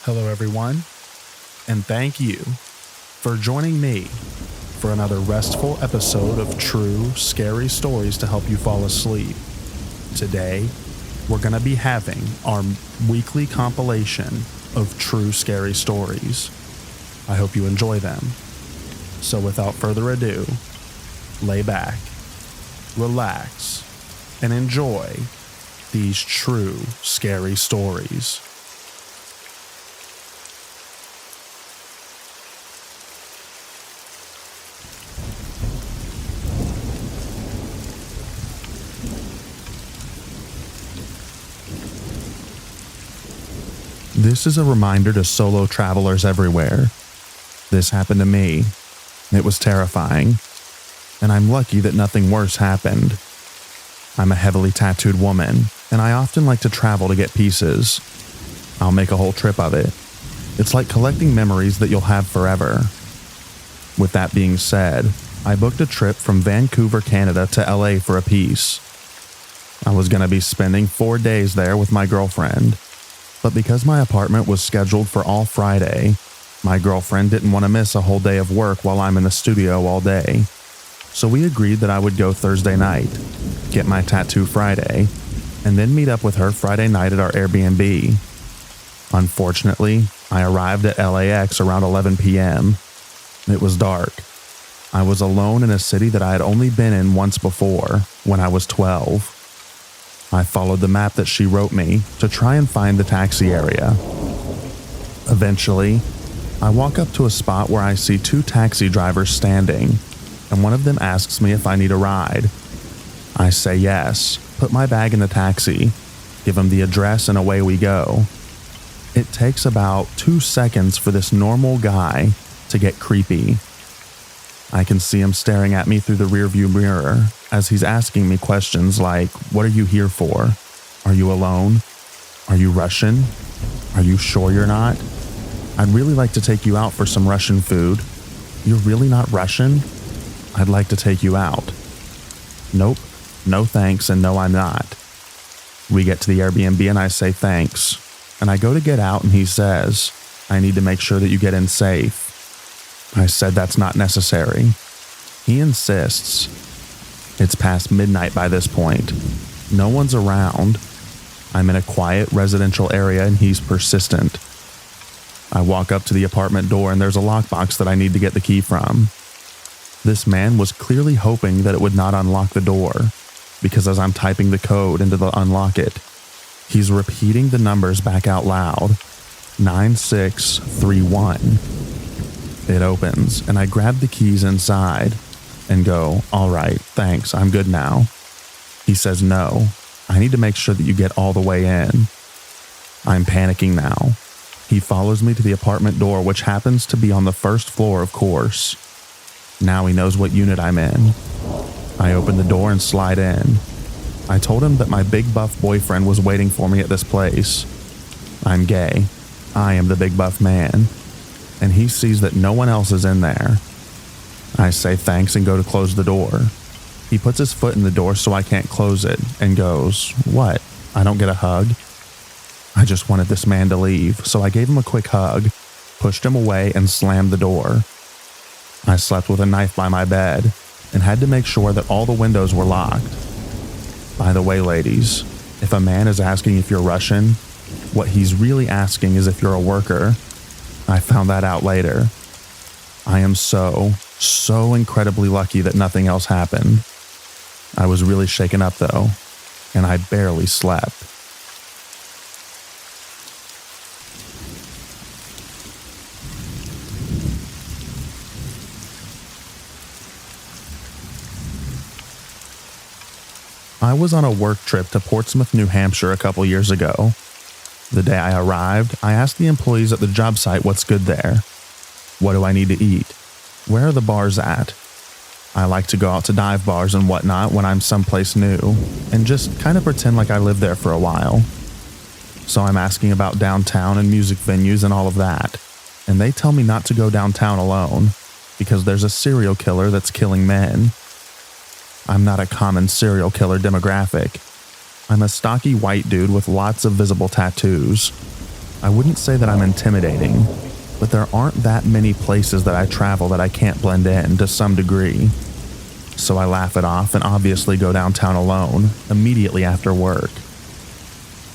Hello, everyone, and thank you for joining me for another restful episode of true, scary stories to help you fall asleep. Today, we're going to be having our weekly compilation of true, scary stories. I hope you enjoy them. So without further ado, lay back, relax, and enjoy these true, scary stories. This is a reminder to solo travelers everywhere. This happened to me. It was terrifying, and I'm lucky that nothing worse happened. I'm a heavily tattooed woman, and I often like to travel to get pieces. I'll make a whole trip of it. It's like collecting memories that you'll have forever. With that being said, I booked a trip from Vancouver, Canada to LA for a piece. I was going to be spending 4 days there with my girlfriend. But because my apartment was scheduled for all Friday, my girlfriend didn't want to miss a whole day of work while I'm in the studio all day. So we agreed that I would go Thursday night, get my tattoo Friday, and then meet up with her Friday night at our Airbnb. Unfortunately, I arrived at LAX around 11 p.m. It was dark. I was alone in a city that I had only been in once before, when I was 12. I followed the map that she wrote me to try and find the taxi area. Eventually, I walk up to a spot where I see 2 taxi drivers standing, and one of them asks me if I need a ride. I say yes, put my bag in the taxi, give him the address, and away we go. It takes about 2 seconds for this normal guy to get creepy. I can see him staring at me through the rearview mirror as he's asking me questions like, "What are you here for? Are you alone? Are you Russian? Are you sure you're not? I'd really like to take you out for some Russian food. You're really not Russian? I'd like to take you out." Nope, no thanks, and no I'm not. We get to the Airbnb and I say thanks, and I go to get out and he says, "I need to make sure that you get in safe." I said that's not necessary. He insists. It's past midnight by this point. No one's around. I'm in a quiet residential area and he's persistent. I walk up to the apartment door and there's a lockbox that I need to get the key from. This man was clearly hoping that it would not unlock the door, because as I'm typing the code into the unlock it, he's repeating the numbers back out loud. 9631. It opens, and I grab the keys inside and go, "All right, thanks, I'm good now." He says, "No, I need to make sure that you get all the way in." I'm panicking now. He follows me to the apartment door, which happens to be on the first floor, of course. Now he knows what unit I'm in. I open the door and slide in. I told him that my big buff boyfriend was waiting for me at this place. I'm gay. I am the big buff man. And he sees that no one else is in there. I say thanks and go to close the door. He puts his foot in the door so I can't close it and goes, "What? I don't get a hug?" I just wanted this man to leave, so I gave him a quick hug, pushed him away, and slammed the door. I slept with a knife by my bed and had to make sure that all the windows were locked. By the way, ladies, if a man is asking if you're Russian, what he's really asking is if you're a worker. I found that out later. I am so incredibly lucky that nothing else happened. I was really shaken up though, and I barely slept. I was on a work trip to Portsmouth, New Hampshire a couple years ago. The day I arrived, I asked the employees at the job site what's good there. What do I need to eat? Where are the bars at? I like to go out to dive bars and whatnot when I'm someplace new, and just kind of pretend like I lived there for a while. So I'm asking about downtown and music venues and all of that, and they tell me not to go downtown alone, because there's a serial killer that's killing men. I'm not a common serial killer demographic. I'm a stocky white dude with lots of visible tattoos. I wouldn't say that I'm intimidating, but there aren't that many places that I travel that I can't blend in to some degree. So I laugh it off and obviously go downtown alone immediately after work.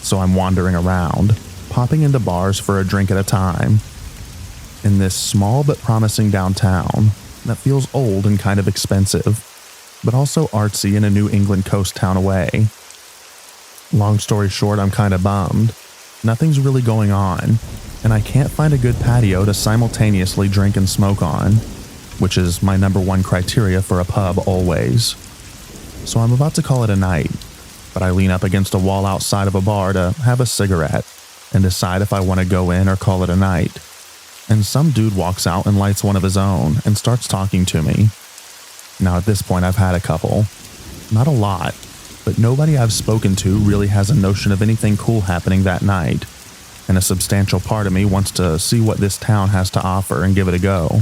So I'm wandering around, popping into bars for a drink at a time. In this small but promising downtown that feels old and kind of expensive, but also artsy in a New England coast town away. Long story short, I'm kind of bummed. Nothing's really going on, and I can't find a good patio to simultaneously drink and smoke on, which is my number one criteria for a pub always. So I'm about to call it a night, but I lean up against a wall outside of a bar to have a cigarette and decide if I want to go in or call it a night. And some dude walks out and lights one of his own and starts talking to me. Now at this point I've had a couple. Not a lot, but nobody I've spoken to really has a notion of anything cool happening that night, and a substantial part of me wants to see what this town has to offer and give it a go.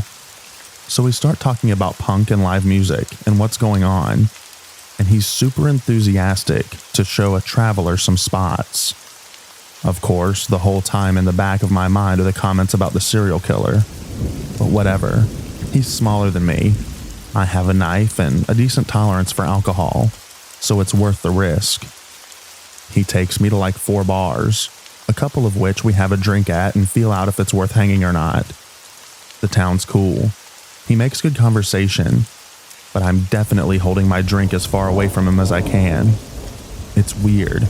So we start talking about punk and live music and what's going on, and he's super enthusiastic to show a traveler some spots. Of course, the whole time in the back of my mind are the comments about the serial killer. But whatever, he's smaller than me. I have a knife and a decent tolerance for alcohol, so it's worth the risk. He takes me to like 4 bars, a couple of which we have a drink at and feel out if it's worth hanging or not. The town's cool. He makes good conversation, but I'm definitely holding my drink as far away from him as I can. It's weird.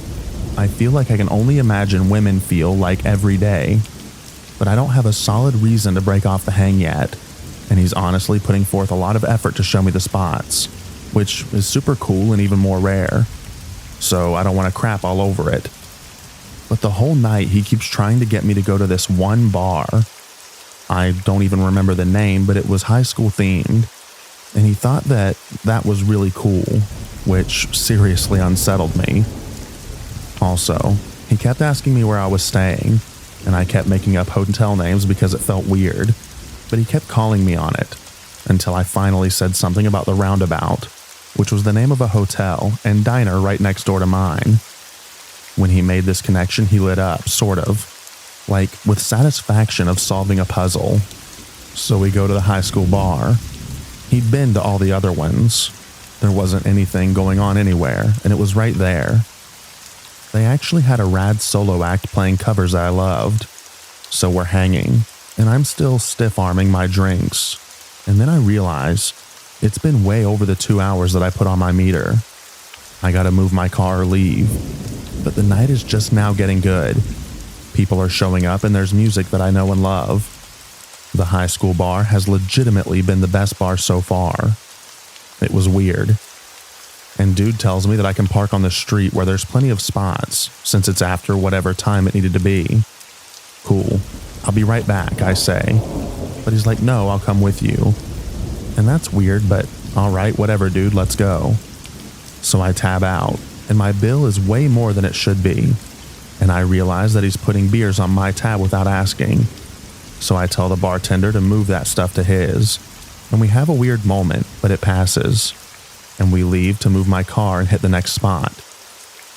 I feel like I can only imagine women feel like every day, but I don't have a solid reason to break off the hang yet, and he's honestly putting forth a lot of effort to show me the spots, which is super cool and even more rare, so I don't want to crap all over it. But the whole night he keeps trying to get me to go to this one bar. I don't even remember the name, but it was high school themed, and he thought that was really cool, which seriously unsettled me. Also, he kept asking me where I was staying, and I kept making up hotel names because it felt weird, but he kept calling me on it, until I finally said something about the Roundabout, which was the name of a hotel and diner right next door to mine. When he made this connection, he lit up, sort of, like with satisfaction of solving a puzzle. So we go to the high school bar. He'd been to all the other ones. There wasn't anything going on anywhere, and it was right there. They actually had a rad solo act playing covers that I loved. So we're hanging, and I'm still stiff-arming my drinks. And then I realize it's been way over the 2 hours that I put on my meter. I gotta move my car or leave. But the night is just now getting good. People are showing up and there's music that I know and love. The high school bar has legitimately been the best bar so far. It was weird. And dude tells me that I can park on the street where there's plenty of spots, since it's after whatever time it needed to be. Cool. I'll be right back, I say. But he's like, no, I'll come with you. And that's weird, but alright, whatever dude, let's go. So I tab out, and my bill is way more than it should be. And I realize that he's putting beers on my tab without asking. So I tell the bartender to move that stuff to his. And we have a weird moment, but it passes. And we leave to move my car and hit the next spot.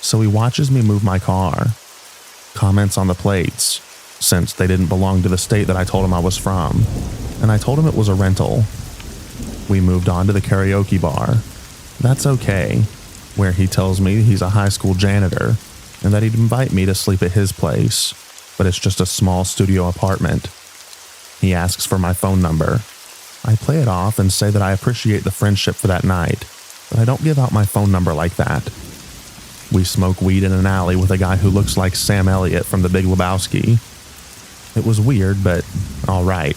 So he watches me move my car. Comments on the plates, since they didn't belong to the state that I told him I was from. And I told him it was a rental. We moved on to the karaoke bar. That's okay, where he tells me he's a high school janitor and that he'd invite me to sleep at his place, but it's just a small studio apartment. He asks for my phone number. I play it off and say that I appreciate the friendship for that night, but I don't give out my phone number like that. We smoke weed in an alley with a guy who looks like Sam Elliott from The Big Lebowski. It was weird, but all right.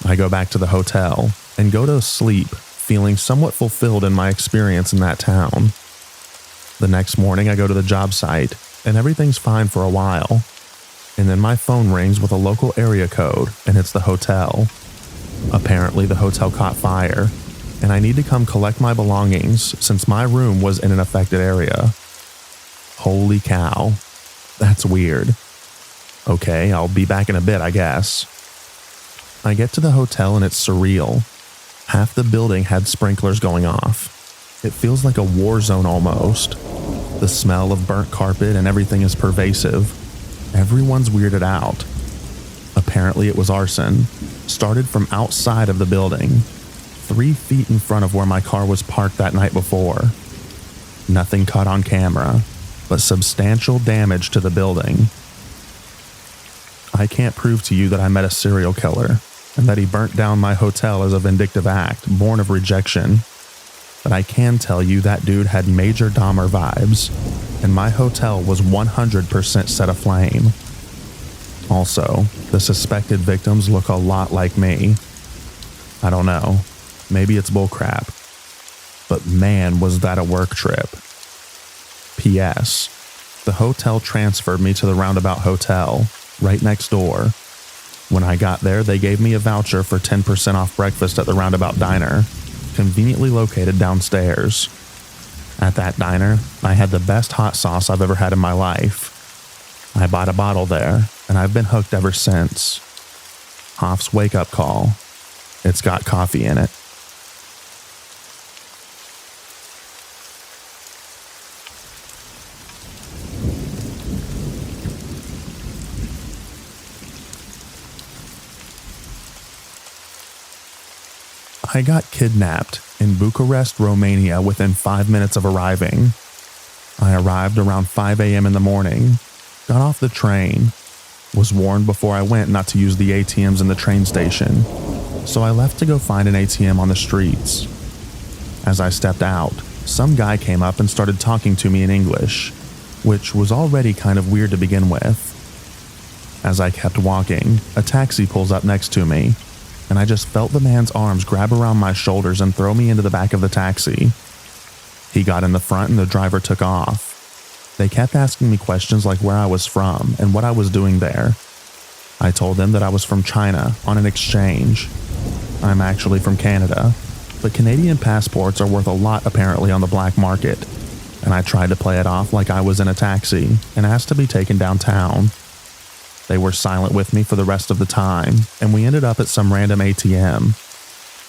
I go back to the hotel and go to sleep, feeling somewhat fulfilled in my experience in that town. The next morning, I go to the job site, and everything's fine for a while. And then my phone rings with a local area code, and it's the hotel. Apparently, the hotel caught fire, and I need to come collect my belongings since my room was in an affected area. Holy cow. That's weird. Okay, I'll be back in a bit, I guess. I get to the hotel and it's surreal. Half the building had sprinklers going off. It feels like a war zone almost. The smell of burnt carpet and everything is pervasive. Everyone's weirded out. Apparently it was arson. Started from outside of the building, 3 feet in front of where my car was parked that night before. Nothing caught on camera, but substantial damage to the building. I can't prove to you that I met a serial killer and that he burnt down my hotel as a vindictive act born of rejection, but I can tell you that dude had major Dahmer vibes, and my hotel was 100% set aflame. Also, the suspected victims look a lot like me. I don't know, maybe it's bullcrap, but man, was that a work trip. P.S. The hotel transferred me to the Roundabout Hotel, right next door. When I got there, they gave me a voucher for 10% off breakfast at the Roundabout Diner, conveniently located downstairs. At that diner, I had the best hot sauce I've ever had in my life. I bought a bottle there, and I've been hooked ever since. Hoff's wake-up call. It's got coffee in it. I got kidnapped in Bucharest, Romania within 5 minutes of arriving. I arrived around 5 a.m. in the morning, got off the train, was warned before I went not to use the ATMs in the train station, so I left to go find an ATM on the streets. As I stepped out, some guy came up and started talking to me in English, which was already kind of weird to begin with. As I kept walking, a taxi pulls up next to me, and I just felt the man's arms grab around my shoulders and throw me into the back of the taxi. He got in the front and the driver took off. They kept asking me questions like where I was from and what I was doing there. I told them that I was from China on an exchange. I'm actually from Canada, but Canadian passports are worth a lot apparently on the black market, and I tried to play it off like I was in a taxi and asked to be taken downtown. They were silent with me for the rest of the time, and we ended up at some random ATM.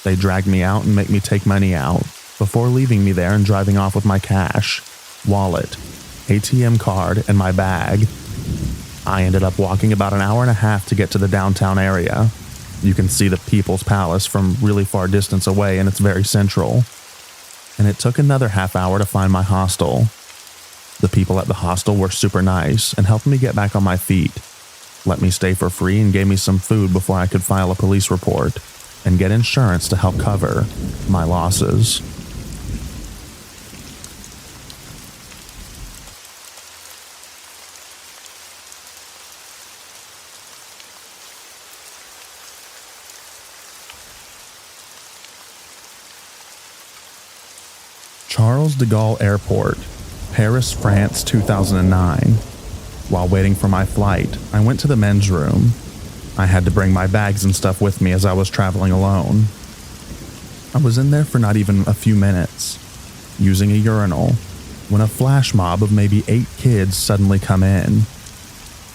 They dragged me out and made me take money out, before leaving me there and driving off with my cash, wallet, ATM card, and my bag. I ended up walking about an hour and a half to get to the downtown area. You can see the People's Palace from really far distance away, and it's very central. And it took another half hour to find my hostel. The people at the hostel were super nice and helped me get back on my feet. Let me stay for free and gave me some food before I could file a police report and get insurance to help cover my losses. Charles de Gaulle Airport, Paris, France, 2009. While waiting for my flight, I went to the men's room. I had to bring my bags and stuff with me as I was traveling alone. I was in there for not even a few minutes, using a urinal, when a flash mob of maybe 8 kids suddenly come in.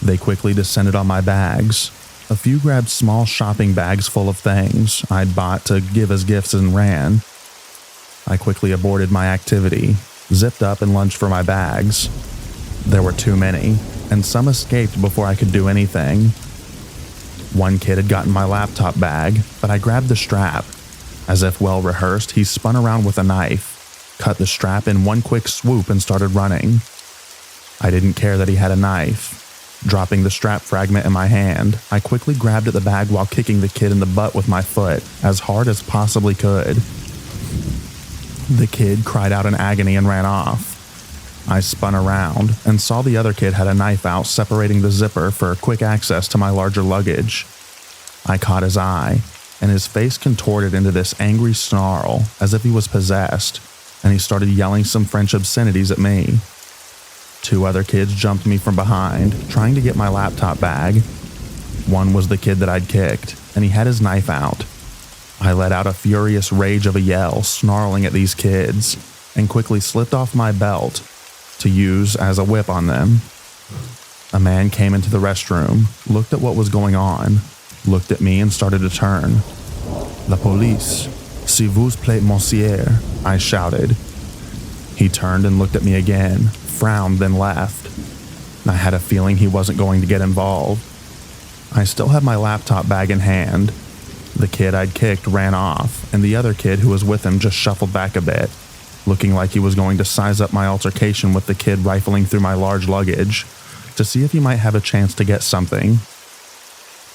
They quickly descended on my bags. A few grabbed small shopping bags full of things I'd bought to give as gifts and ran. I quickly aborted my activity, zipped up and lunged for my bags. There were too many, and some escaped before I could do anything. One kid had gotten my laptop bag, but I grabbed the strap. As if well rehearsed, he spun around with a knife, cut the strap in one quick swoop and started running. I didn't care that he had a knife. Dropping the strap fragment in my hand, I quickly grabbed at the bag while kicking the kid in the butt with my foot as hard as possibly could. The kid cried out in agony and ran off. I spun around and saw the other kid had a knife out separating the zipper for quick access to my larger luggage. I caught his eye, and his face contorted into this angry snarl as if he was possessed, and he started yelling some French obscenities at me. 2 other kids jumped me from behind, trying to get my laptop bag. One was the kid that I'd kicked, and he had his knife out. I let out a furious rage of a yell, snarling at these kids, and quickly slipped off my belt to use as a whip on them. A man came into the restroom, looked at what was going on, looked at me and started to turn. "La police, s'il vous plaît, monsieur," I shouted. He turned and looked at me again, frowned, then left. I had a feeling he wasn't going to get involved. I still had my laptop bag in hand. The kid I'd kicked ran off, and the other kid who was with him just shuffled back a bit, looking like he was going to size up my altercation with the kid rifling through my large luggage to see if he might have a chance to get something.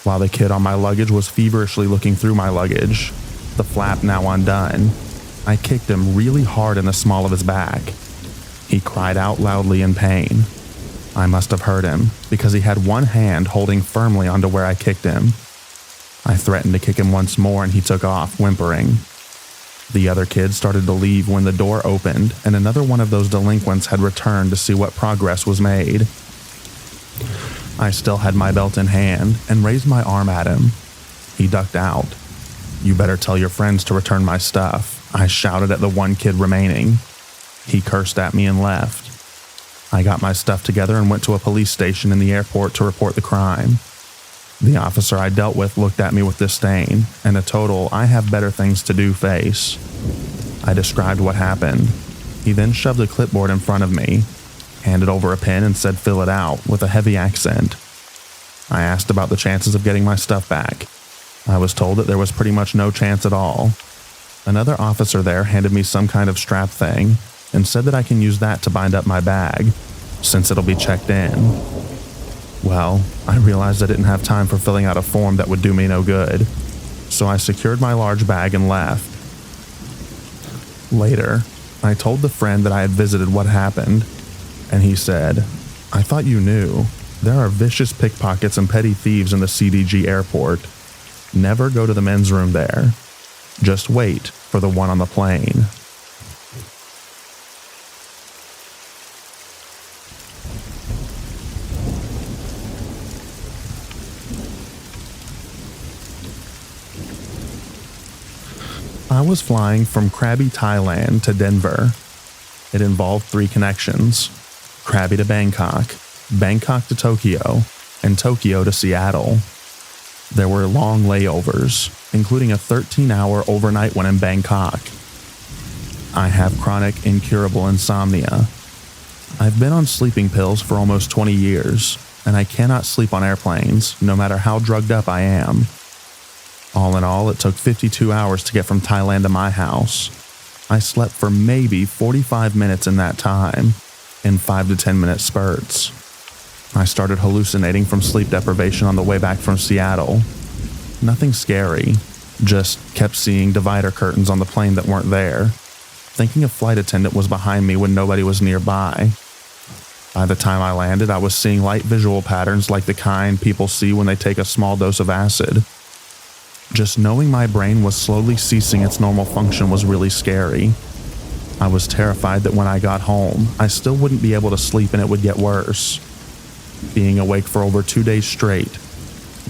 While the kid on my luggage was feverishly looking through my luggage, the flap now undone, I kicked him really hard in the small of his back. He cried out loudly in pain. I must have heard him, because he had one hand holding firmly onto where I kicked him. I threatened to kick him once more and he took off, whimpering. The other kid started to leave when the door opened and another one of those delinquents had returned to see what progress was made. I still had my belt in hand and raised my arm at him. He ducked out. "You better tell your friends to return my stuff," I shouted at the one kid remaining. He cursed at me and left. I got my stuff together and went to a police station in the airport to report the crime. The officer I dealt with looked at me with disdain and a total "I have better things to do" face. I described what happened. He then shoved a clipboard in front of me, handed over a pen and said fill it out with a heavy accent. I asked about the chances of getting my stuff back. I was told that there was pretty much no chance at all. Another officer there handed me some kind of strap thing and said that I can use that to bind up my bag, since it'll be checked in. Well, I realized I didn't have time for filling out a form that would do me no good, so I secured my large bag and left. Later, I told the friend that I had visited what happened, and he said, "I thought you knew. There are vicious pickpockets and petty thieves in the CDG airport. Never go to the men's room there. Just wait for the one on the plane." I was flying from Krabi, Thailand to Denver. It involved 3 connections: Krabi to Bangkok, Bangkok to Tokyo, and Tokyo to Seattle. There were long layovers, including a 13-hour overnight one in Bangkok. I have chronic, incurable insomnia. I've been on sleeping pills for almost 20 years, and I cannot sleep on airplanes, no matter how drugged up I am. All in all, it took 52 hours to get from Thailand to my house. I slept for maybe 45 minutes in that time, in 5 to 10 minute spurts. I started hallucinating from sleep deprivation on the way back from Seattle. Nothing scary, just kept seeing divider curtains on the plane that weren't there, thinking a flight attendant was behind me when nobody was nearby. By the time I landed, I was seeing light visual patterns like the kind people see when they take a small dose of acid. Just knowing my brain was slowly ceasing its normal function was really scary. I was terrified that when I got home, I still wouldn't be able to sleep and it would get worse. Being awake for over 2 days straight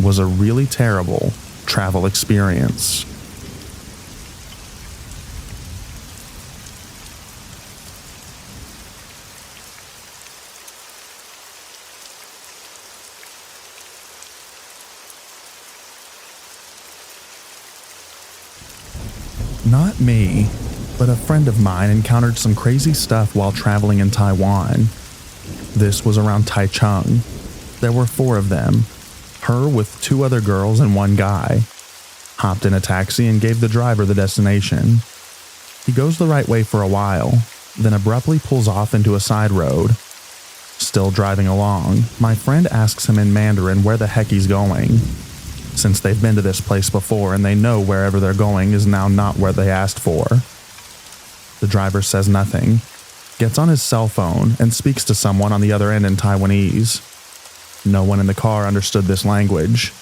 was a really terrible travel experience. Not me, but a friend of mine encountered some crazy stuff while traveling in Taiwan. This was around Taichung. There were 4 of them, her with 2 other girls and 1 guy. Hopped in a taxi and gave the driver the destination. He goes the right way for a while, then abruptly pulls off into a side road. Still driving along, my friend asks him in Mandarin where the heck he's going. Since they've been to this place before and they know wherever they're going is now not where they asked for. The driver says nothing, gets on his cell phone and speaks to someone on the other end in Taiwanese. No one in the car understood this language.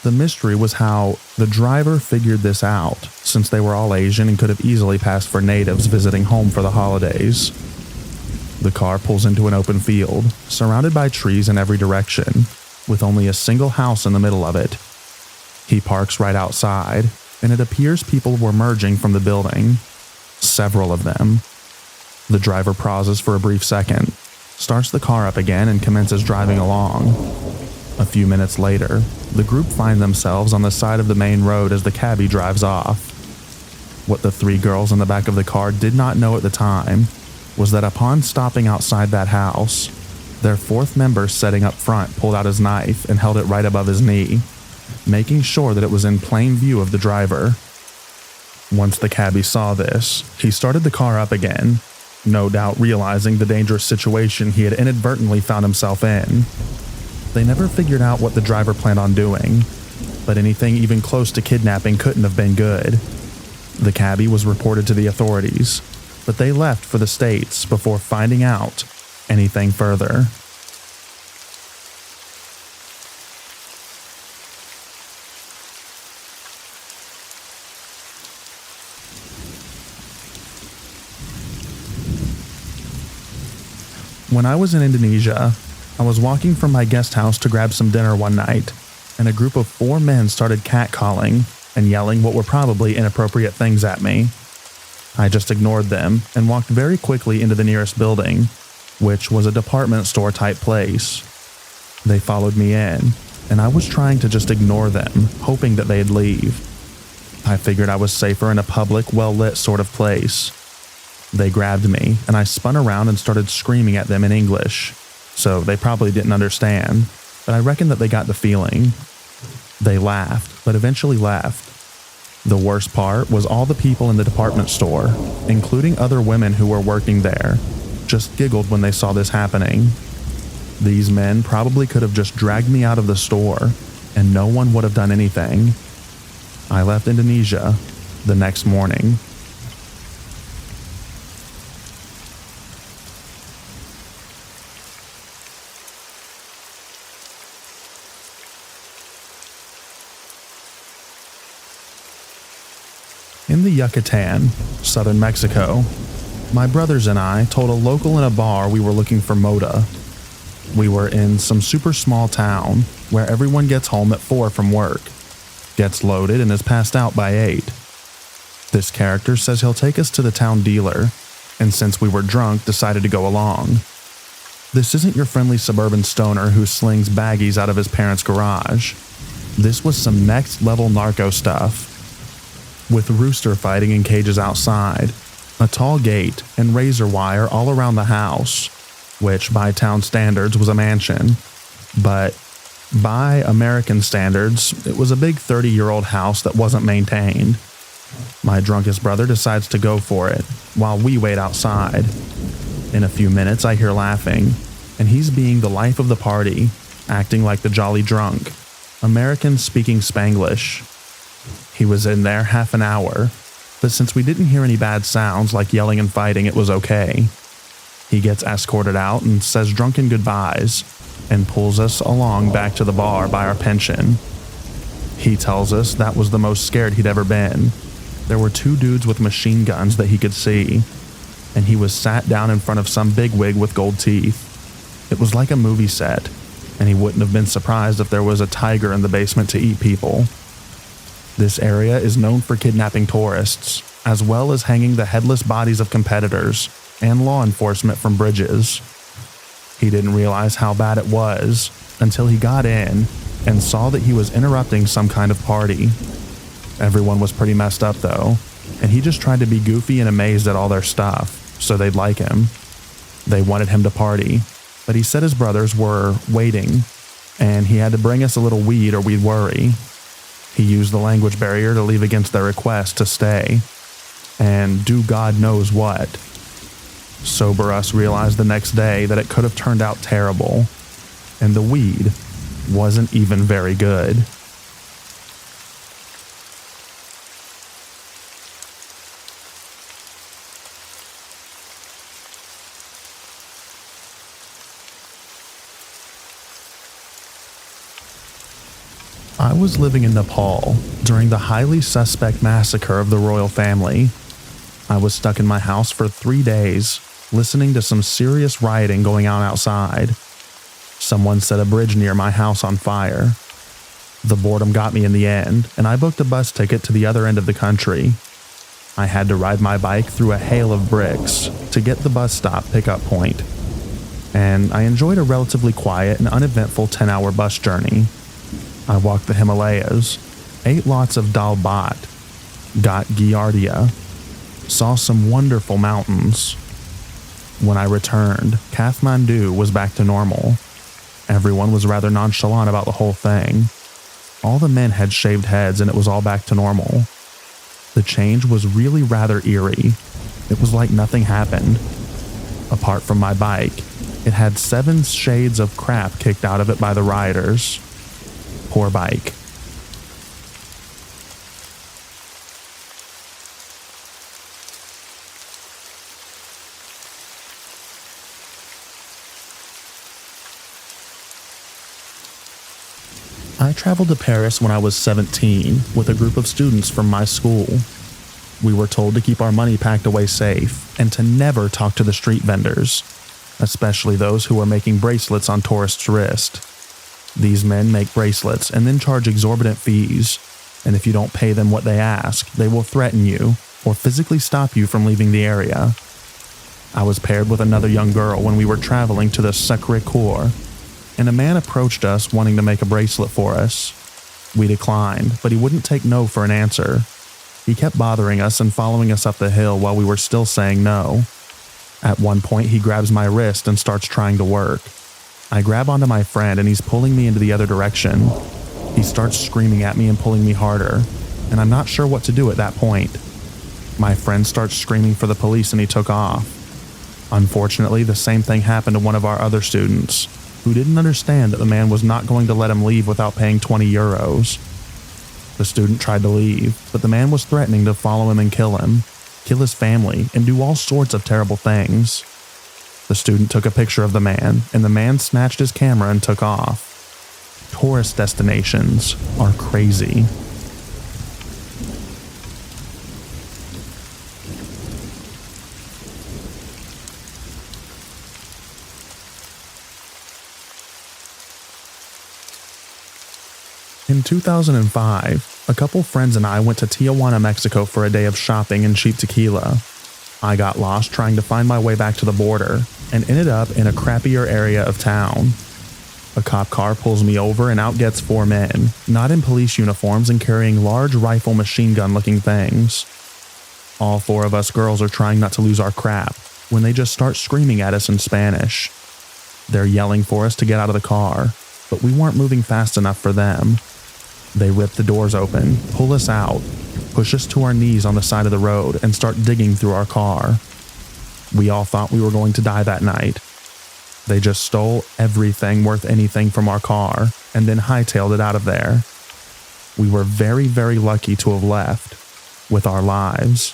The mystery was how the driver figured this out, since they were all Asian and could have easily passed for natives visiting home for the holidays. The car pulls into an open field, surrounded by trees in every direction, with only a single house in the middle of it. He parks right outside, and it appears people were merging from the building. Several of them. The driver pauses for a brief second, starts the car up again and commences driving along. A few minutes later, the group find themselves on the side of the main road as the cabbie drives off. What the 3 girls in the back of the car did not know at the time was that upon stopping outside that house, Their fourth member sitting up front pulled out his knife and held it right above his knee, making sure that it was in plain view of the driver. Once the cabbie saw this, he started the car up again, no doubt realizing the dangerous situation he had inadvertently found himself in. They never figured out what the driver planned on doing, but anything even close to kidnapping couldn't have been good. The cabbie was reported to the authorities, but they left for the States before finding out anything further. When I was in Indonesia, I was walking from my guest house to grab some dinner one night, and a group of 4 men started catcalling and yelling what were probably inappropriate things at me. I just ignored them and walked very quickly into the nearest building, which was a department store type place. They followed me in, and I was trying to just ignore them, hoping that they'd leave. I figured I was safer in a public, well-lit sort of place. They grabbed me, and I spun around and started screaming at them in English, so they probably didn't understand, but I reckon that they got the feeling. They laughed, but eventually left. The worst part was all the people in the department store, including other women who were working there, just giggled when they saw this happening. These men probably could have just dragged me out of the store, and no one would have done anything. I left Indonesia the next morning. In the Yucatan, southern Mexico, my brothers and I told a local in a bar we were looking for moda. We were in some super small town where everyone gets home at 4 from work, gets loaded, and is passed out by 8. This character says he'll take us to the town dealer, and since we were drunk, decided to go along. This isn't your friendly suburban stoner who slings baggies out of his parents' garage. This was some next-level narco stuff. With rooster fighting in cages outside, a tall gate, and razor wire all around the house, which by town standards was a mansion, but by American standards, it was a big 30-year-old house that wasn't maintained. My drunkest brother decides to go for it, while we wait outside. In a few minutes, I hear laughing, and he's being the life of the party, acting like the jolly drunk, American speaking Spanglish. He was in there half an hour, but since we didn't hear any bad sounds like yelling and fighting, it was okay. He gets escorted out and says drunken goodbyes, and pulls us along back to the bar by our pension. He tells us that was the most scared he'd ever been. There were 2 dudes with machine guns that he could see, and he was sat down in front of some bigwig with gold teeth. It was like a movie set, and he wouldn't have been surprised if there was a tiger in the basement to eat people. This area is known for kidnapping tourists, as well as hanging the headless bodies of competitors and law enforcement from bridges. He didn't realize how bad it was until he got in and saw that he was interrupting some kind of party. Everyone was pretty messed up though, and he just tried to be goofy and amazed at all their stuff, so they'd like him. They wanted him to party, but he said his brothers were waiting, and he had to bring us a little weed or we'd worry. He used the language barrier to leave against their request to stay, and do God knows what. Sober us realized the next day that it could have turned out terrible, and the weed wasn't even very good. I was living in Nepal during the highly suspect massacre of the royal family. I was stuck in my house for 3 days, listening to some serious rioting going on outside. Someone set a bridge near my house on fire. The boredom got me in the end, and I booked a bus ticket to the other end of the country. I had to ride my bike through a hail of bricks to get the bus stop pickup point, and I enjoyed a relatively quiet and uneventful 10-hour bus journey. I walked the Himalayas, ate lots of dal bhat, got giardia, saw some wonderful mountains. When I returned, Kathmandu was back to normal. Everyone was rather nonchalant about the whole thing. All the men had shaved heads and it was all back to normal. The change was really rather eerie. It was like nothing happened. Apart from my bike, it had 7 shades of crap kicked out of it by the rioters. Poor bike. I traveled to Paris when I was 17 with a group of students from my school. We were told to keep our money packed away safe and to never talk to the street vendors, especially those who were making bracelets on tourists' wrists. These men make bracelets and then charge exorbitant fees, and if you don't pay them what they ask, they will threaten you or physically stop you from leaving the area. I was paired with another young girl when we were traveling to the Sacré-Cœur, and a man approached us wanting to make a bracelet for us. We declined, but he wouldn't take no for an answer. He kept bothering us and following us up the hill while we were still saying no. At one point, he grabs my wrist and starts trying to work. I grab onto my friend and he's pulling me into the other direction. He starts screaming at me and pulling me harder, and I'm not sure what to do at that point. My friend starts screaming for the police and he took off. Unfortunately, the same thing happened to one of our other students, who didn't understand that the man was not going to let him leave without paying 20 euros. The student tried to leave, but the man was threatening to follow him and kill his family, and do all sorts of terrible things. The student took a picture of the man, and the man snatched his camera and took off. Tourist destinations are crazy. In 2005, a couple friends and I went to Tijuana, Mexico for a day of shopping and cheap tequila. I got lost trying to find my way back to the border and ended up in a crappier area of town. A cop car pulls me over and out gets 4 men, not in police uniforms and carrying large rifle machine gun looking things. All 4 of us girls are trying not to lose our crap when they just start screaming at us in Spanish. They're yelling for us to get out of the car, but we weren't moving fast enough for them. They rip the doors open, pull us out, push us to our knees on the side of the road, and start digging through our car. We all thought we were going to die that night. They just stole everything worth anything from our car and then hightailed it out of there. We were very, very lucky to have left with our lives.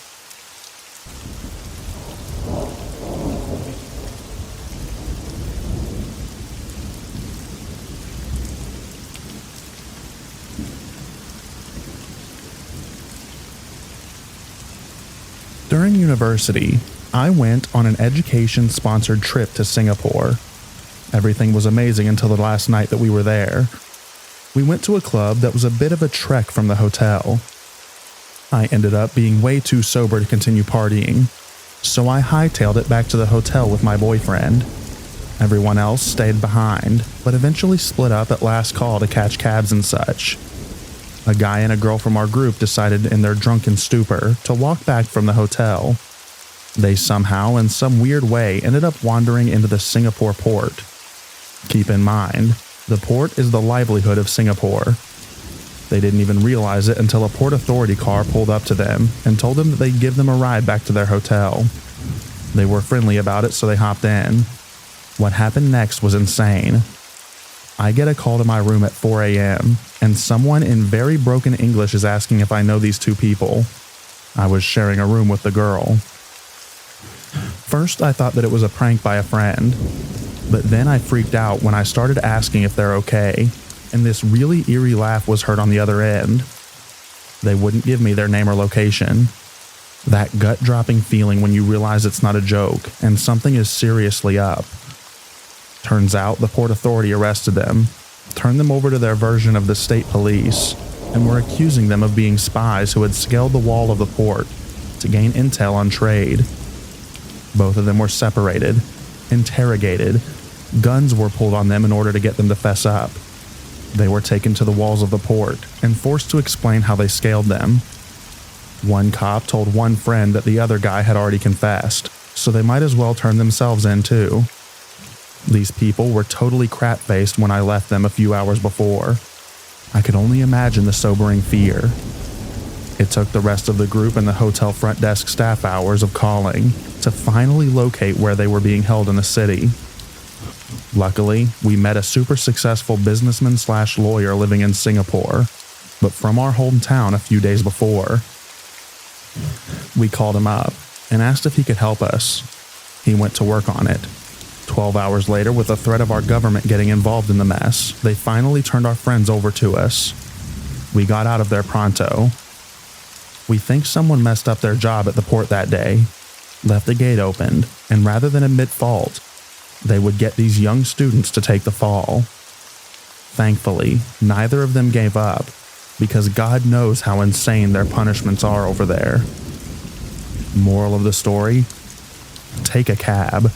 During university, I went on an education-sponsored trip to Singapore. Everything was amazing until the last night that we were there. We went to a club that was a bit of a trek from the hotel. I ended up being way too sober to continue partying, so I hightailed it back to the hotel with my boyfriend. Everyone else stayed behind, but eventually split up at last call to catch cabs and such. A guy and a girl from our group decided in their drunken stupor to walk back from the hotel. They somehow, in some weird way, ended up wandering into the Singapore port. Keep in mind, the port is the livelihood of Singapore. They didn't even realize it until a port authority car pulled up to them and told them that they'd give them a ride back to their hotel. They were friendly about it, so they hopped in. What happened next was insane. I get a call to my room at 4 a.m., and someone in very broken English is asking if I know these 2 people. I was sharing a room with the girl. First, I thought that it was a prank by a friend, but then I freaked out when I started asking if they're okay, and this really eerie laugh was heard on the other end. They wouldn't give me their name or location. That gut-dropping feeling when you realize it's not a joke and something is seriously up. Turns out the port authority arrested them, turned them over to their version of the state police, and were accusing them of being spies who had scaled the wall of the port to gain intel on trade. Both of them were separated, interrogated, guns were pulled on them in order to get them to fess up. They were taken to the walls of the port and forced to explain how they scaled them. One cop told one friend that the other guy had already confessed, so they might as well turn themselves in too. These people were totally crap-faced when I left them a few hours before. I could only imagine the sobering fear. It took the rest of the group and the hotel front desk staff hours of calling to finally locate where they were being held in the city. Luckily, we met a super successful businessman/lawyer living in Singapore, but from our hometown a few days before. We called him up and asked if he could help us. He went to work on it. 12 hours later, with the threat of our government getting involved in the mess, they finally turned our friends over to us. We got out of there pronto. We think someone messed up their job at the port that day, left the gate opened, and rather than admit fault, they would get these young students to take the fall. Thankfully, neither of them gave up, because God knows how insane their punishments are over there. Moral of the story? Take a cab.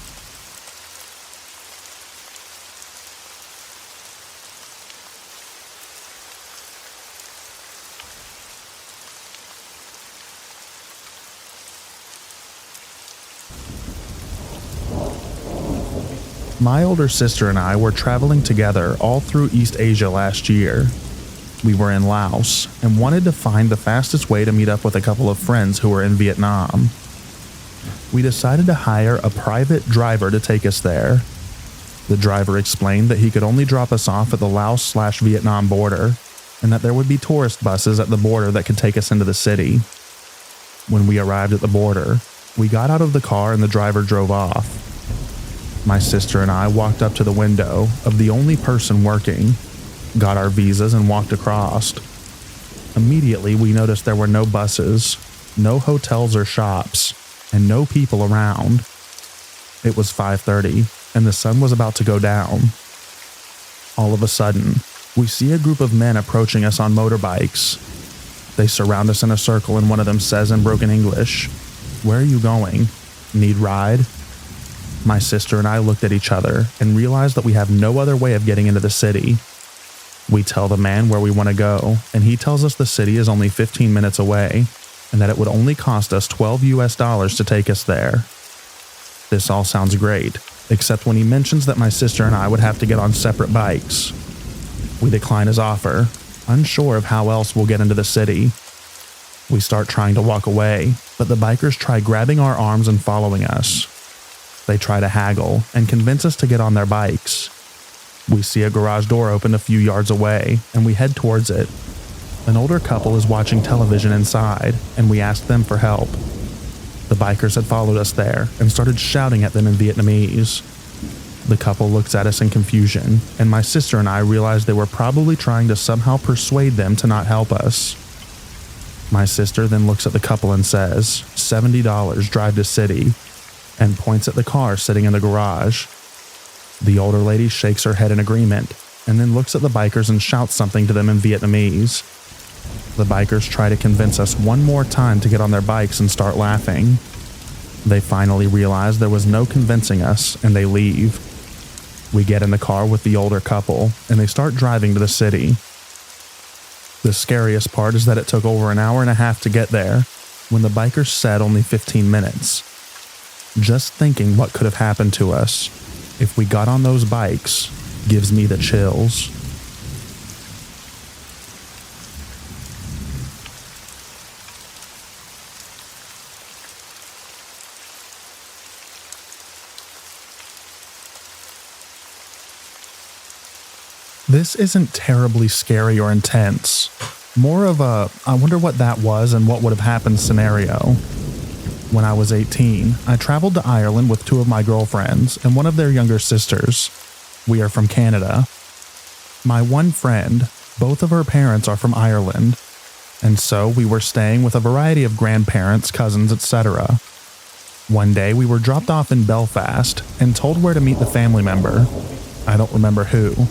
My older sister and I were traveling together all through East Asia last year. We were in Laos and wanted to find the fastest way to meet up with a couple of friends who were in Vietnam. We decided to hire a private driver to take us there. The driver explained that he could only drop us off at the Laos/Vietnam border and that there would be tourist buses at the border that could take us into the city. When we arrived at the border, we got out of the car and the driver drove off. My sister and I walked up to the window of the only person working, got our visas and walked across. Immediately, we noticed there were no buses, no hotels or shops, and no people around. It was 5:30, and the sun was about to go down. All of a sudden, we see a group of men approaching us on motorbikes. They surround us in a circle and one of them says in broken English, "Where are you going? Need ride?" My sister and I looked at each other and realized that we have no other way of getting into the city. We tell the man where we want to go, and he tells us the city is only 15 minutes away and that it would only cost us $12 to take us there. This all sounds great, except when he mentions that my sister and I would have to get on separate bikes. We decline his offer, unsure of how else we'll get into the city. We start trying to walk away, but the bikers try grabbing our arms and following us. They try to haggle and convince us to get on their bikes. We see a garage door open a few yards away, and we head towards it. An older couple is watching television inside, and we ask them for help. The bikers had followed us there and started shouting at them in Vietnamese. The couple looks at us in confusion, and my sister and I realized they were probably trying to somehow persuade them to not help us. My sister then looks at the couple and says, $70 drive to city, and points at the car sitting in the garage. The older lady shakes her head in agreement, and then looks at the bikers and shouts something to them in Vietnamese. The bikers try to convince us one more time to get on their bikes and start laughing. They finally realize there was no convincing us, and they leave. We get in the car with the older couple, and they start driving to the city. The scariest part is that it took over an hour and a half to get there, when the bikers said only 15 minutes. Just thinking what could have happened to us if we got on those bikes gives me the chills. This isn't terribly scary or intense. More of a, I wonder what that was and what would have happened scenario. When I was 18, I traveled to Ireland with two of my girlfriends and one of their younger sisters. We are from Canada. My one friend, both of her parents are from Ireland, and so we were staying with a variety of grandparents, cousins, etc. One day we were dropped off in Belfast and told where to meet the family member, I don't remember who,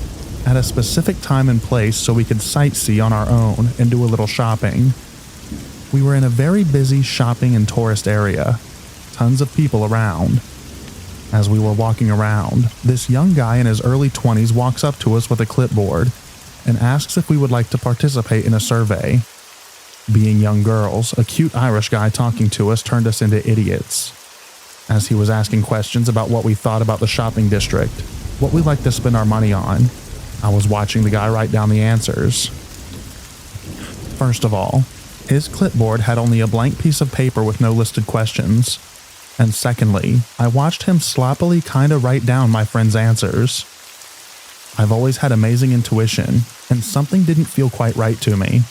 at a specific time and place so we could sightsee on our own and do a little shopping. We were in a very busy shopping and tourist area, tons of people around. As we were walking around, this young guy in his early 20s walks up to us with a clipboard and asks if we would like to participate in a survey. Being young girls, a cute Irish guy talking to us turned us into idiots. as he was asking questions about what we thought about the shopping district, what we like to spend our money on. I was watching the guy write down the answers. First of all, his clipboard had only a blank piece of paper with no listed questions. And secondly, I watched him sloppily kinda write down my friend's answers. I've always had amazing intuition, and something didn't feel quite right to me.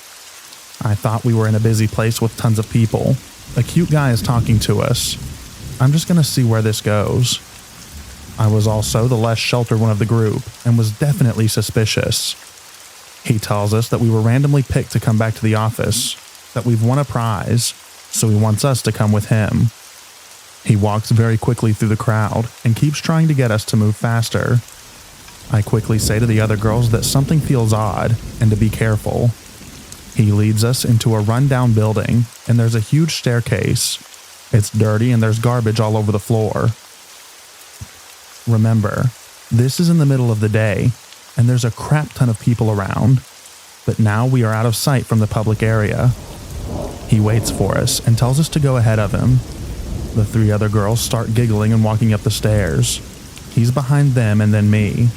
I thought we were in a busy place with tons of people. A cute guy is talking to us. I'm just gonna see where this goes. I was also the less sheltered one of the group, and was definitely suspicious. He tells us that we were randomly picked to come back to the office, that we've won a prize, so he wants us to come with him. He walks very quickly through the crowd and keeps trying to get us to move faster. I quickly say to the other girls that something feels odd and to be careful. He leads us into a rundown building, and there's a huge staircase. It's dirty and there's garbage all over the floor. Remember, this is in the middle of the day, and there's a crap ton of people around, but now we are out of sight from the public area. He waits for us and tells us to go ahead of him. The three other girls start giggling and walking up the stairs. He's behind them and then me.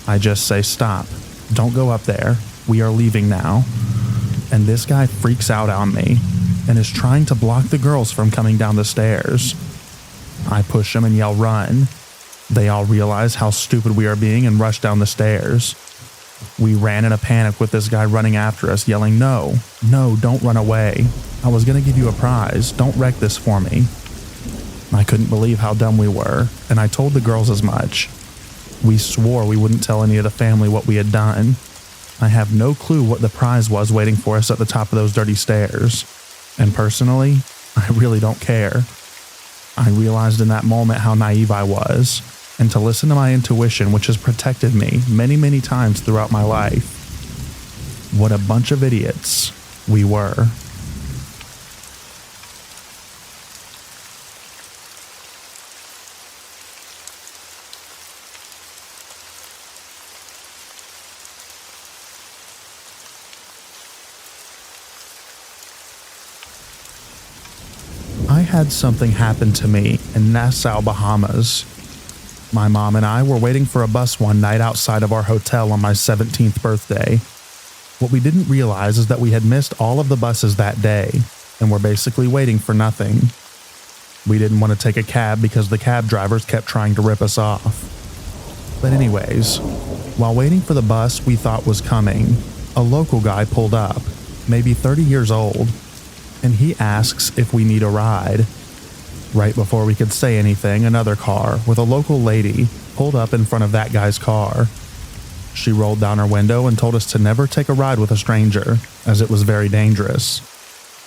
I just say, "Stop, don't go up there, we are leaving now." And this guy freaks out on me and is trying to block the girls from coming down the stairs. I push him and yell, "Run." They all realize how stupid we are being and rush down the stairs. We ran in a panic with this guy running after us, yelling, "No, don't run away. I was going to give you a prize. Don't wreck this for me." I couldn't believe how dumb we were, and I told the girls as much. We swore we wouldn't tell any of the family what we had done. I have no clue what the prize was waiting for us at the top of those dirty stairs. And personally, I really don't care. I realized in that moment how naive I was, and to listen to my intuition, which has protected me many, many times throughout my life. What a bunch of idiots we were. I had something happen to me in Nassau, Bahamas. My mom and I were waiting for a bus one night outside of our hotel on my 17th birthday. What we didn't realize is that we had missed all of the buses that day and were basically waiting for nothing. We didn't want to take a cab because the cab drivers kept trying to rip us off. But anyways, while waiting for the bus we thought was coming, a local guy pulled up, maybe 30 years old, and he asks if we need a ride. Right before we could say anything, another car with a local lady pulled up in front of that guy's car. She rolled down her window and told us to never take a ride with a stranger, as it was very dangerous.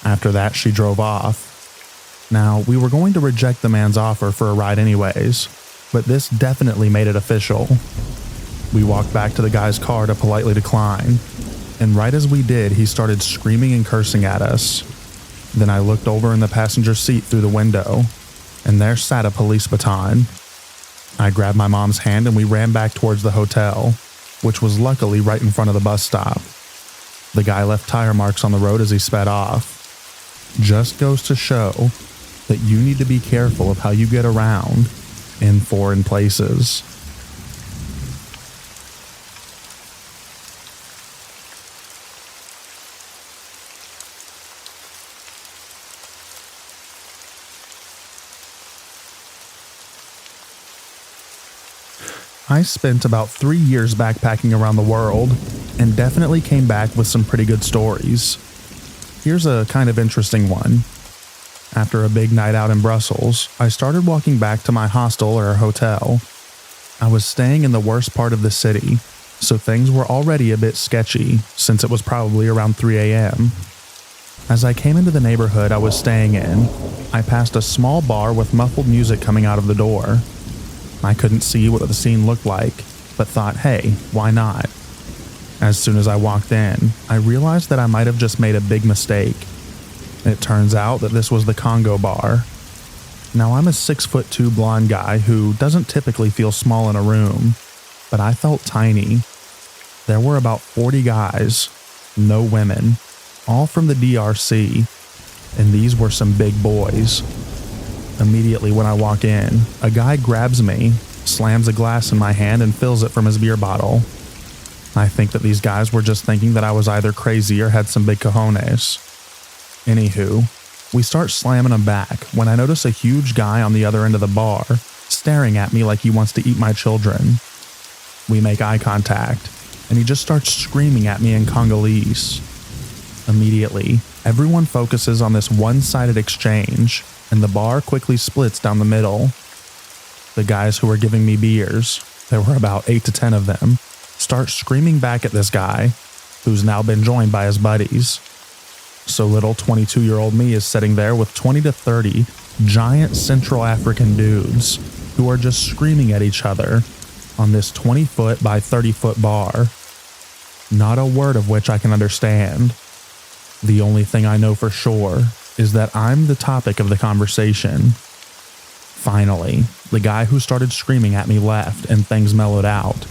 After that, she drove off. Now, we were going to reject the man's offer for a ride anyways, but this definitely made it official. We walked back to the guy's car to politely decline, and right as we did, he started screaming and cursing at us. Then I looked over in the passenger seat through the window, and there sat a police baton. I grabbed my mom's hand and we ran back towards the hotel, which was luckily right in front of the bus stop. The guy left tire marks on the road as he sped off. Just goes to show that you need to be careful of how you get around in foreign places. I spent about 3 years backpacking around the world, and definitely came back with some pretty good stories. Here's a kind of interesting one. After a big night out in Brussels, I started walking back to my hostel or hotel. I was staying in the worst part of the city, so things were already a bit sketchy since it was probably around 3 a.m. As I came into the neighborhood I was staying in, I passed a small bar with muffled music coming out of the door. I couldn't see what the scene looked like, but thought, hey, why not? As soon as I walked in, I realized that I might have just made a big mistake. It turns out that this was the Congo bar. Now, I'm a 6'2" blonde guy who doesn't typically feel small in a room, but I felt tiny. There were about 40 guys, no women, all from the DRC, and these were some big boys. Immediately when I walk in, a guy grabs me, slams a glass in my hand, and fills it from his beer bottle. I think that these guys were just thinking that I was either crazy or had some big cojones. Anywho, we start slamming them back when I notice a huge guy on the other end of the bar staring at me like he wants to eat my children. We make eye contact, and he just starts screaming at me in Congolese. Immediately, everyone focuses on this one-sided exchange, and the bar quickly splits down the middle. The guys who were giving me beers, there were about 8 to 10 of them, start screaming back at this guy, who's now been joined by his buddies. So little 22-year-old me is sitting there with 20 to 30 giant Central African dudes who are just screaming at each other on this 20-foot by 30-foot bar. Not a word of which I can understand. The only thing I know for sure is that I'm the topic of the conversation. Finally, the guy who started screaming at me left and things mellowed out.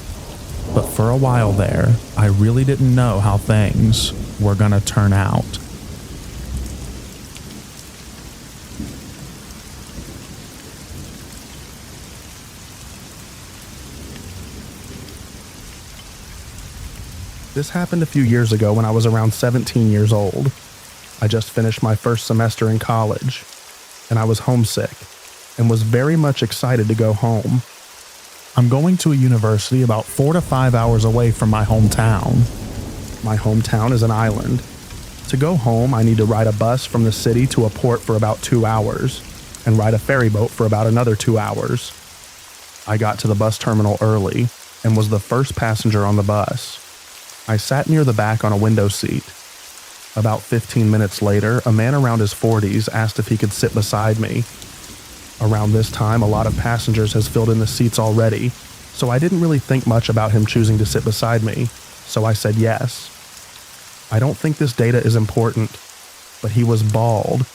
But for a while there, I really didn't know how things were gonna turn out. This happened a few years ago when I was around 17 years old. I just finished my first semester in college, and I was homesick and was very much excited to go home. I'm going to a university about 4 to 5 hours away from my hometown. My hometown is an island. To go home, I need to ride a bus from the city to a port for about 2 hours and ride a ferry boat for about another 2 hours. I got to the bus terminal early and was the first passenger on the bus. I sat near the back on a window seat. About 15 minutes later, a man around his 40s asked if he could sit beside me. Around this time, a lot of passengers has filled in the seats already, so I didn't really think much about him choosing to sit beside me, so I said yes. I don't think this data is important, but he was bald,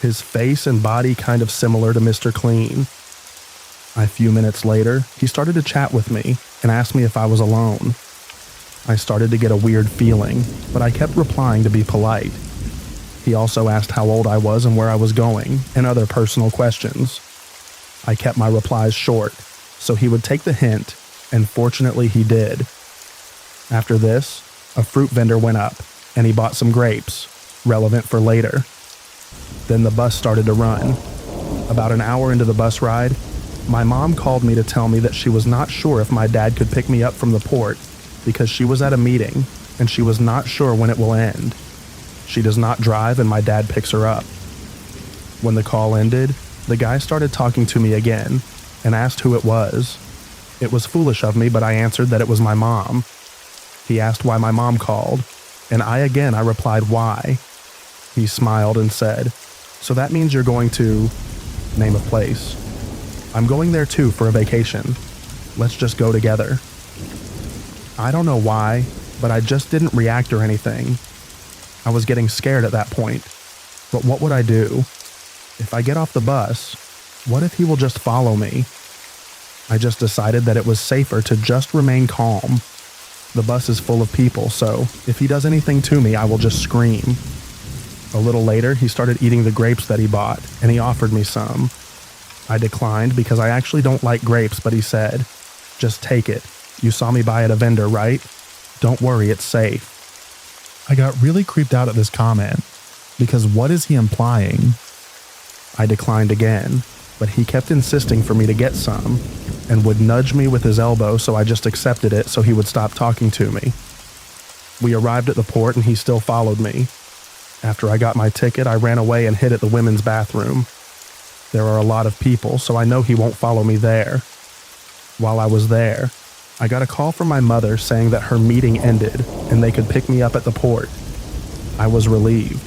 his face and body kind of similar to Mr. Clean. A few minutes later, he started to chat with me and asked me if I was alone. I started to get a weird feeling, but I kept replying to be polite. He also asked how old I was and where I was going, and other personal questions. I kept my replies short, so he would take the hint, and fortunately he did. After this, a fruit vendor went up, and he bought some grapes, relevant for later. Then the bus started to run. About an hour into the bus ride, my mom called me to tell me that she was not sure if my dad could pick me up from the port, because she was at a meeting, and she was not sure when it will end. She does not drive, and my dad picks her up. When the call ended, the guy started talking to me again, and asked who it was. It was foolish of me, but I answered that it was my mom. He asked why my mom called, and I replied why. He smiled and said, "So that means you're going to..." name a place. "I'm going there too for a vacation. Let's just go together." I don't know why, but I just didn't react or anything. I was getting scared at that point. But what would I do? If I get off the bus, what if he will just follow me? I just decided that it was safer to just remain calm. The bus is full of people, so if he does anything to me, I will just scream. A little later, he started eating the grapes that he bought, and he offered me some. I declined because I actually don't like grapes, but he said, "Just take it. You saw me buy at a vendor, right? Don't worry, it's safe." I got really creeped out at this comment, because what is he implying? I declined again, but he kept insisting for me to get some, and would nudge me with his elbow, so I just accepted it so he would stop talking to me. We arrived at the port and he still followed me. After I got my ticket, I ran away and hid at the women's bathroom. There are a lot of people, so I know he won't follow me there. While I was there, I got a call from my mother saying that her meeting ended and they could pick me up at the port. I was relieved.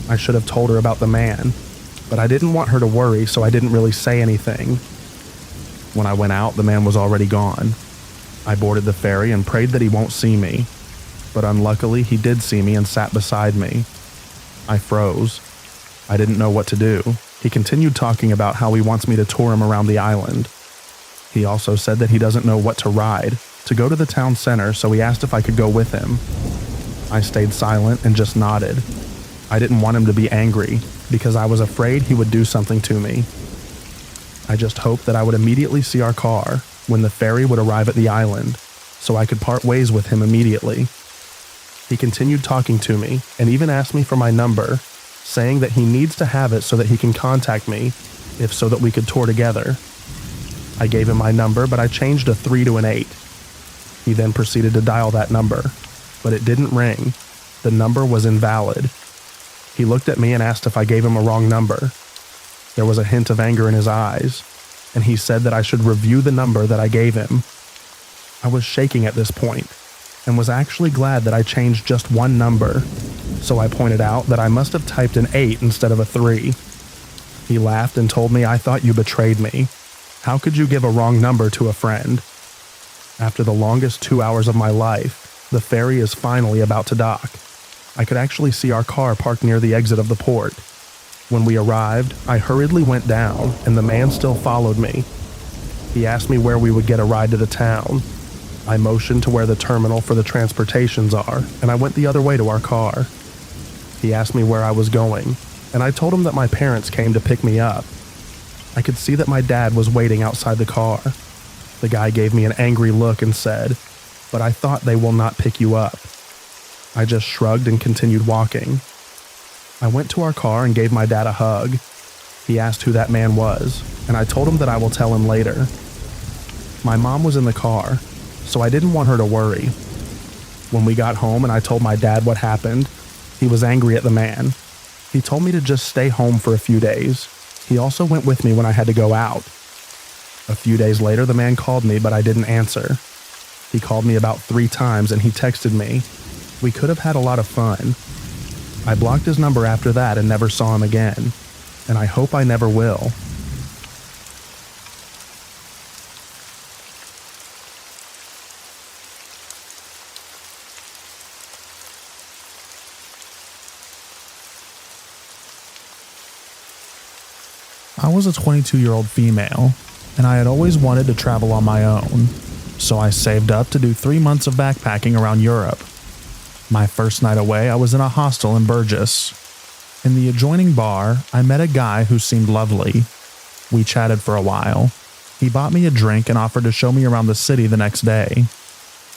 I should have told her about the man, but I didn't want her to worry, so I didn't really say anything. When I went out, the man was already gone. I boarded the ferry and prayed that he won't see me, but unluckily he did see me and sat beside me. I froze. I didn't know what to do. He continued talking about how he wants me to tour him around the island. He also said that he doesn't know what to ride, to go to the town center, so he asked if I could go with him. I stayed silent and just nodded. I didn't want him to be angry, because I was afraid he would do something to me. I just hoped that I would immediately see our car when the ferry would arrive at the island, so I could part ways with him immediately. He continued talking to me and even asked me for my number, saying that he needs to have it so that he can contact me, if so that we could tour together. I gave him my number, but I changed a 3 to an 8. He then proceeded to dial that number, but it didn't ring. The number was invalid. He looked at me and asked if I gave him a wrong number. There was a hint of anger in his eyes, and he said that I should review the number that I gave him. I was shaking at this point, and was actually glad that I changed just one number, so I pointed out that I must have typed an 8 instead of a 3. He laughed and told me I thought you betrayed me. How could you give a wrong number to a friend? After the longest 2 hours of my life, the ferry is finally about to dock. I could actually see our car parked near the exit of the port. When we arrived, I hurriedly went down, and the man still followed me. He asked me where we would get a ride to the town. I motioned to where the terminal for the transportations are, and I went the other way to our car. He asked me where I was going, and I told him that my parents came to pick me up. I could see that my dad was waiting outside the car. The guy gave me an angry look and said, "But I thought they will not pick you up." I just shrugged and continued walking. I went to our car and gave my dad a hug. He asked who that man was, and I told him that I will tell him later. My mom was in the car, so I didn't want her to worry. When we got home and I told my dad what happened, he was angry at the man. He told me to just stay home for a few days. He also went with me when I had to go out. A few days later, the man called me, but I didn't answer. He called me about 3 times and he texted me. We could have had a lot of fun. I blocked his number after that and never saw him again, and I hope I never will. I was a 22-year-old female, and I had always wanted to travel on my own, so I saved up to do 3 months of backpacking around Europe. My first night away, I was in a hostel in Burgess. In the adjoining bar, I met a guy who seemed lovely. We chatted for a while. He bought me a drink and offered to show me around the city the next day.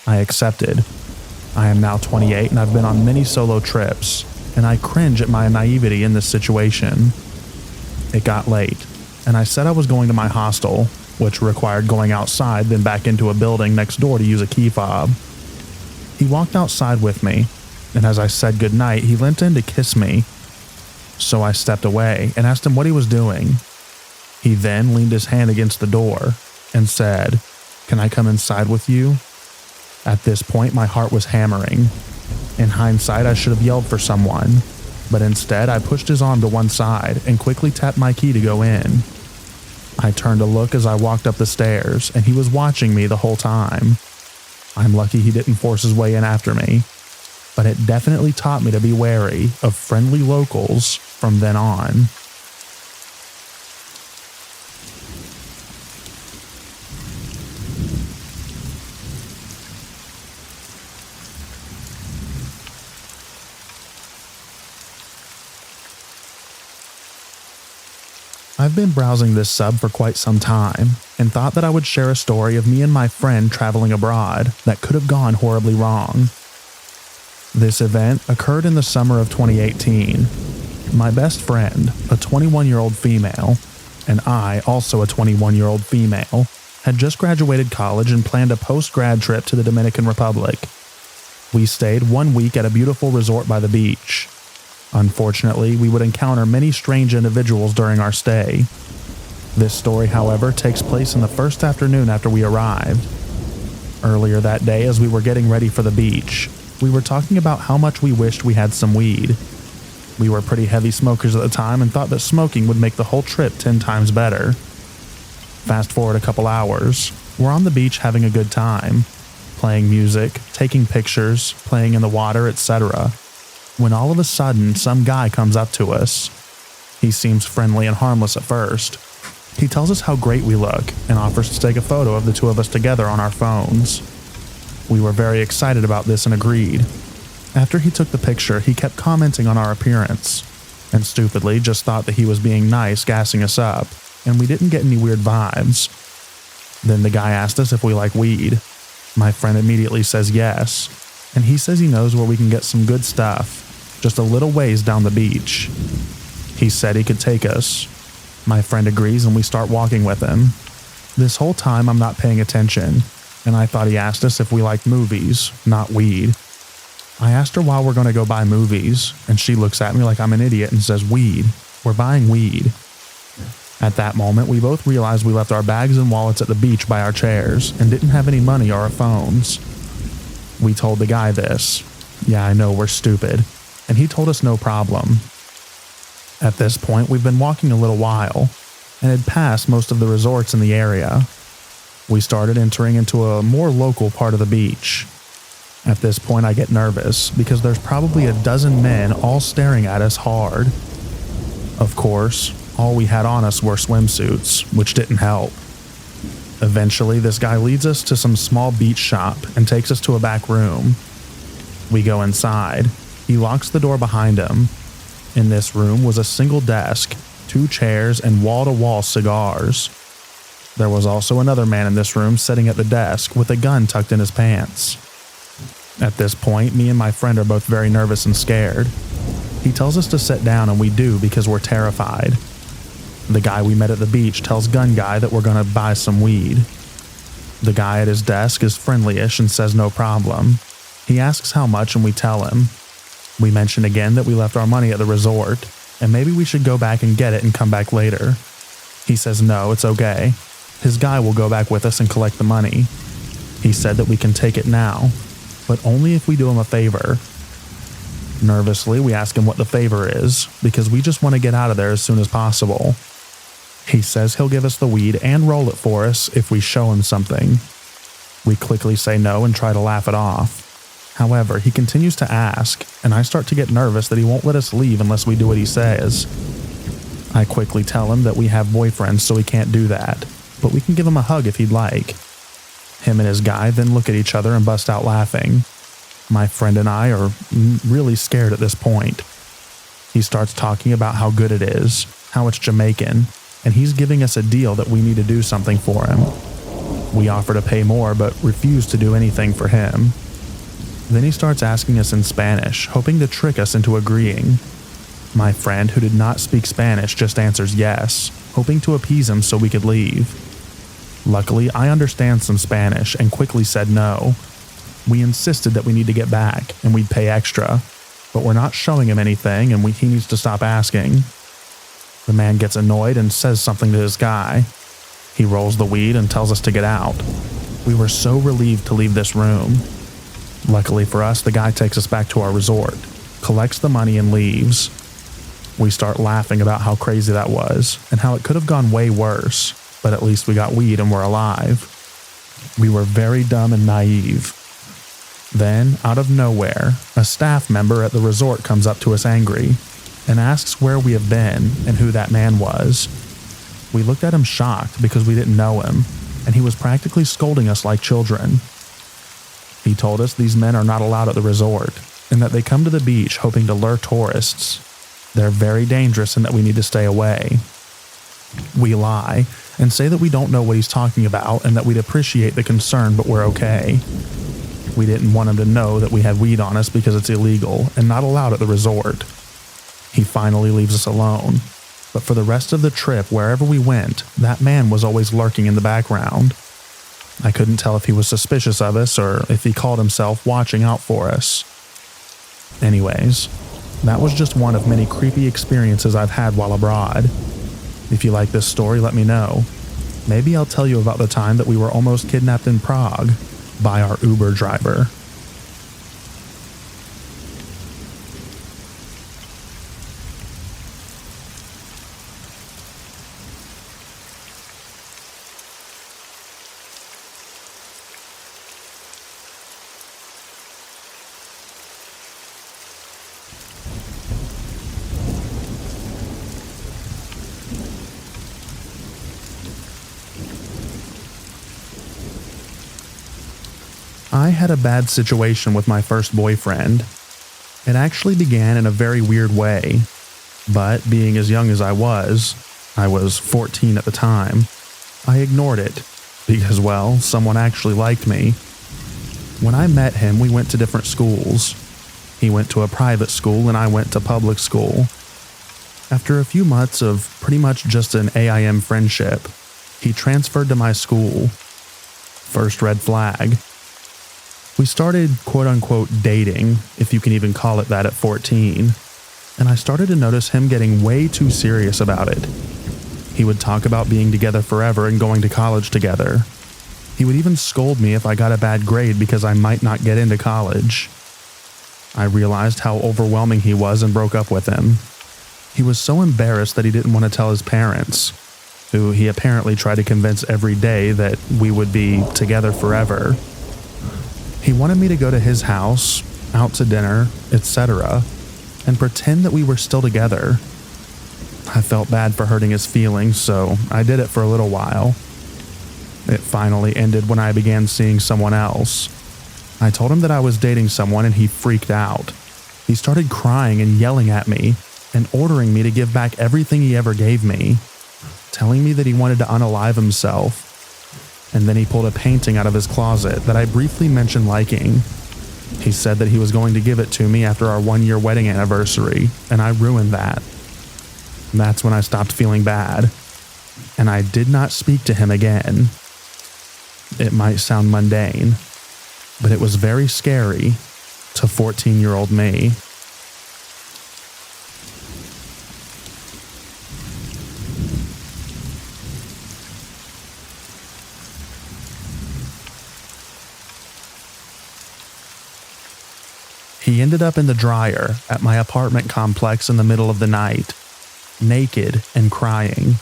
I accepted. I am now 28 and I've been on many solo trips, and I cringe at my naivety in this situation. It got late, and I said I was going to my hostel, which required going outside then back into a building next door to use a key fob. He walked outside with me, and as I said goodnight, he leant in to kiss me. So I stepped away and asked him what he was doing. He then leaned his hand against the door and said, "Can I come inside with you?" At this point, my heart was hammering. In hindsight, I should have yelled for someone, but instead I pushed his arm to one side and quickly tapped my key to go in. I turned to look as I walked up the stairs, and he was watching me the whole time. I'm lucky he didn't force his way in after me, but it definitely taught me to be wary of friendly locals from then on. I've been browsing this sub for quite some time and thought that I would share a story of me and my friend traveling abroad that could have gone horribly wrong. This event occurred in the summer of 2018. My best friend, a 21-year-old female, and I, also a 21-year-old female, had just graduated college and planned a post-grad trip to the Dominican Republic. We stayed 1 week at a beautiful resort by the beach. Unfortunately, we would encounter many strange individuals during our stay. This story, however, takes place in the first afternoon after we arrived. Earlier that day, as we were getting ready for the beach, we were talking about how much we wished we had some weed. We were pretty heavy smokers at the time and thought that smoking would make the whole trip 10 times better. Fast forward a couple hours, we're on the beach having a good time, playing music, taking pictures, playing in the water, etc. When all of a sudden, some guy comes up to us. He seems friendly and harmless at first. He tells us how great we look and offers to take a photo of the two of us together on our phones. We were very excited about this and agreed. After he took the picture, he kept commenting on our appearance, and stupidly just thought that he was being nice, gassing us up. and we didn't get any weird vibes. Then the guy asked us if we like weed. My friend immediately says yes, and he says he knows where we can get some good stuff, just a little ways down the beach. He said he could take us. My friend agrees and we start walking with him. This whole time I'm not paying attention, and I thought he asked us if we liked movies, not weed. I asked her why we're going to go buy movies, and she looks at me like I'm an idiot and says, "Weed. We're buying weed." At that moment, we both realized we left our bags and wallets at the beach by our chairs and didn't have any money or our phones. We told the guy this. Yeah, I know, we're stupid. And he told us no problem. At this point, we've been walking a little while and had passed most of the resorts in the area. We started entering into a more local part of the beach. At this point, I get nervous because there's probably a dozen men all staring at us hard. Of course, all we had on us were swimsuits, which didn't help. Eventually, this guy leads us to some small beach shop and takes us to a back room. We go inside. He locks the door behind him. In this room was a single desk, 2 chairs, and wall-to-wall cigars. There was also another man in this room sitting at the desk with a gun tucked in his pants. At this point, me and my friend are both very nervous and scared. He tells us to sit down, and we do because we're terrified. The guy we met at the beach tells Gun Guy that we're going to buy some weed. The guy at his desk is friendly-ish and says no problem. He asks how much and we tell him. We mention again that we left our money at the resort and maybe we should go back and get it and come back later. He says no, it's okay. His guy will go back with us and collect the money. He said that we can take it now, but only if we do him a favor. Nervously, we ask him what the favor is because we just want to get out of there as soon as possible. He says he'll give us the weed and roll it for us if we show him something. We quickly say no and try to laugh it off. However, he continues to ask, and I start to get nervous that he won't let us leave unless we do what he says. I quickly tell him that we have boyfriends, so we can't do that, but we can give him a hug if he'd like. Him and his guy then look at each other and bust out laughing. My friend and I are really scared at this point. He starts talking about how good it is, how it's Jamaican, and he's giving us a deal that we need to do something for him. We offer to pay more, but refuse to do anything for him. Then he starts asking us in Spanish, hoping to trick us into agreeing. My friend, who did not speak Spanish, just answers yes, hoping to appease him so we could leave. Luckily, I understand some Spanish and quickly said no. We insisted that we need to get back and we'd pay extra, but we're not showing him anything and he needs to stop asking. The man gets annoyed and says something to his guy. He rolls the weed and tells us to get out. We were so relieved to leave this room. Luckily for us, the guy takes us back to our resort, collects the money and leaves. We start laughing about how crazy that was and how it could have gone way worse, but at least we got weed and we're alive. We were very dumb and naive. Then, out of nowhere, a staff member at the resort comes up to us angry and asks where we have been and who that man was. We looked at him shocked because we didn't know him, and he was practically scolding us like children. He told us these men are not allowed at the resort, and that they come to the beach hoping to lure tourists. They're very dangerous and that we need to stay away. We lie and say that we don't know what he's talking about and that we'd appreciate the concern, but we're okay. We didn't want him to know that we had weed on us because it's illegal and not allowed at the resort. He finally leaves us alone, but for the rest of the trip, wherever we went, that man was always lurking in the background. I couldn't tell if he was suspicious of us or if he called himself watching out for us. Anyways, that was just one of many creepy experiences I've had while abroad. If you like this story, let me know. Maybe I'll tell you about the time that we were almost kidnapped in Prague by our Uber driver. I had a bad situation with my first boyfriend. It actually began in a very weird way, but being as young as I was, I was 14 at the time. I ignored it because, well, someone actually liked me. When I met him, we went to different schools. He went to a private school and I went to public school. After a few months of pretty much just an AIM friendship, he transferred to my school. First red flag. We started quote-unquote dating, if you can even call it that, at 14, and I started to notice him getting way too serious about it. He would talk about being together forever and going to college together. He would even scold me if I got a bad grade because I might not get into college. I realized how overwhelming he was and broke up with him. He was so embarrassed that he didn't want to tell his parents, who he apparently tried to convince every day that we would be together forever. He wanted me to go to his house, out to dinner, etc., and pretend that we were still together. I felt bad for hurting his feelings, so I did it for a little while. It finally ended when I began seeing someone else. I told him that I was dating someone and he freaked out. He started crying and yelling at me and ordering me to give back everything he ever gave me, telling me that he wanted to unalive himself. And then he pulled a painting out of his closet that I briefly mentioned liking. He said that he was going to give it to me after our 1-year wedding anniversary, and I ruined that. That's when I stopped feeling bad, and I did not speak to him again. It might sound mundane, but it was very scary to 14-year-old me. He ended up in the dryer at my apartment complex in the middle of the night, naked and crying.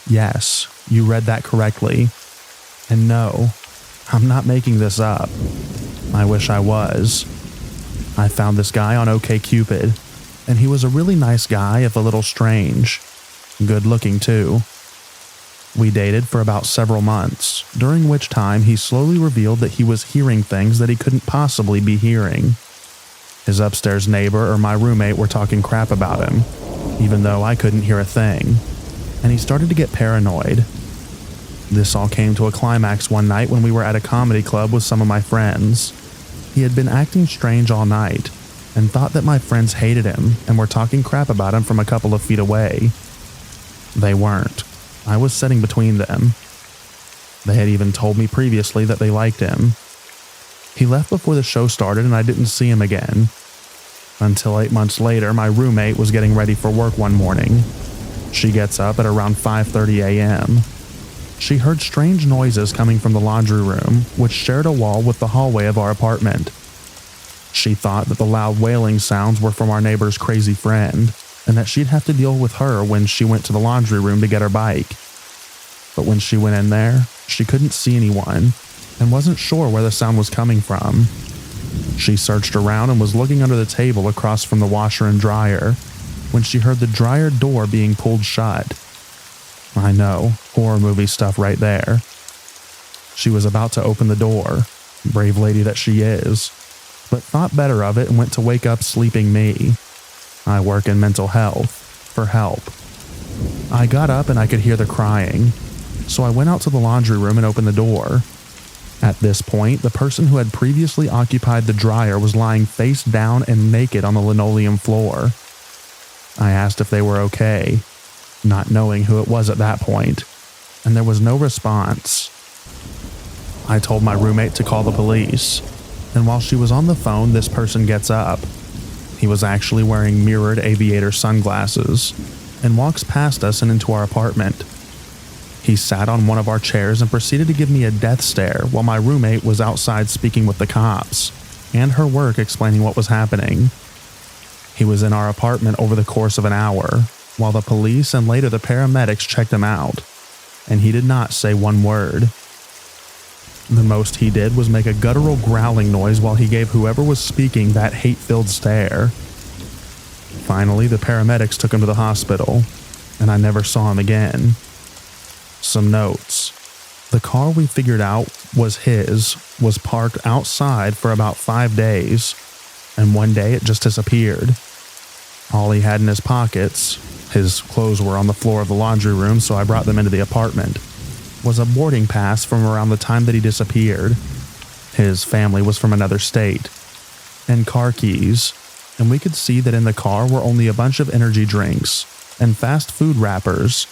Yes, you read that correctly. And no, I'm not making this up. I wish I was. I found this guy on OkCupid, and he was a really nice guy, if a little strange. Good looking too. We dated for about several months, during which time he slowly revealed that he was hearing things that he couldn't possibly be hearing. His upstairs neighbor or my roommate were talking crap about him, even though I couldn't hear a thing, and he started to get paranoid. This all came to a climax one night when we were at a comedy club with some of my friends. He had been acting strange all night, and thought that my friends hated him and were talking crap about him from a couple of feet away. They weren't. I was sitting between them. They had even told me previously that they liked him. He left before the show started and I didn't see him again. Until 8 months later, my roommate was getting ready for work one morning. She gets up at around 5:30 a.m. She heard strange noises coming from the laundry room, which shared a wall with the hallway of our apartment. She thought that the loud wailing sounds were from our neighbor's crazy friend, and that she'd have to deal with her when she went to the laundry room to get her bike. But when she went in there, she couldn't see anyone, and wasn't sure where the sound was coming from. She searched around and was looking under the table across from the washer and dryer when she heard the dryer door being pulled shut. I know, horror movie stuff right there. She was about to open the door, brave lady that she is, but thought better of it and went to wake up sleeping me. I work in mental health, for help. I got up and I could hear the crying, so I went out to the laundry room and opened the door. At this point, the person who had previously occupied the dryer was lying face down and naked on the linoleum floor. I asked if they were okay, not knowing who it was at that point, and there was no response. I told my roommate to call the police, and while she was on the phone, this person gets up. He was actually wearing mirrored aviator sunglasses and walks past us and into our apartment. He sat on one of our chairs and proceeded to give me a death stare while my roommate was outside speaking with the cops, and her work explaining what was happening. He was in our apartment over the course of an hour, while the police and later the paramedics checked him out, and he did not say one word. The most he did was make a guttural growling noise while he gave whoever was speaking that hate-filled stare. Finally, the paramedics took him to the hospital, and I never saw him again. Some notes. The car we figured out was his was parked outside for about 5 days, and one day it just disappeared. All he had in his pockets His clothes were on the floor of the laundry room, so I brought them into the apartment. Was a boarding pass from around the time that he disappeared. His family was from another state. And car keys. And we could see that in the car were only a bunch of energy drinks and fast food wrappers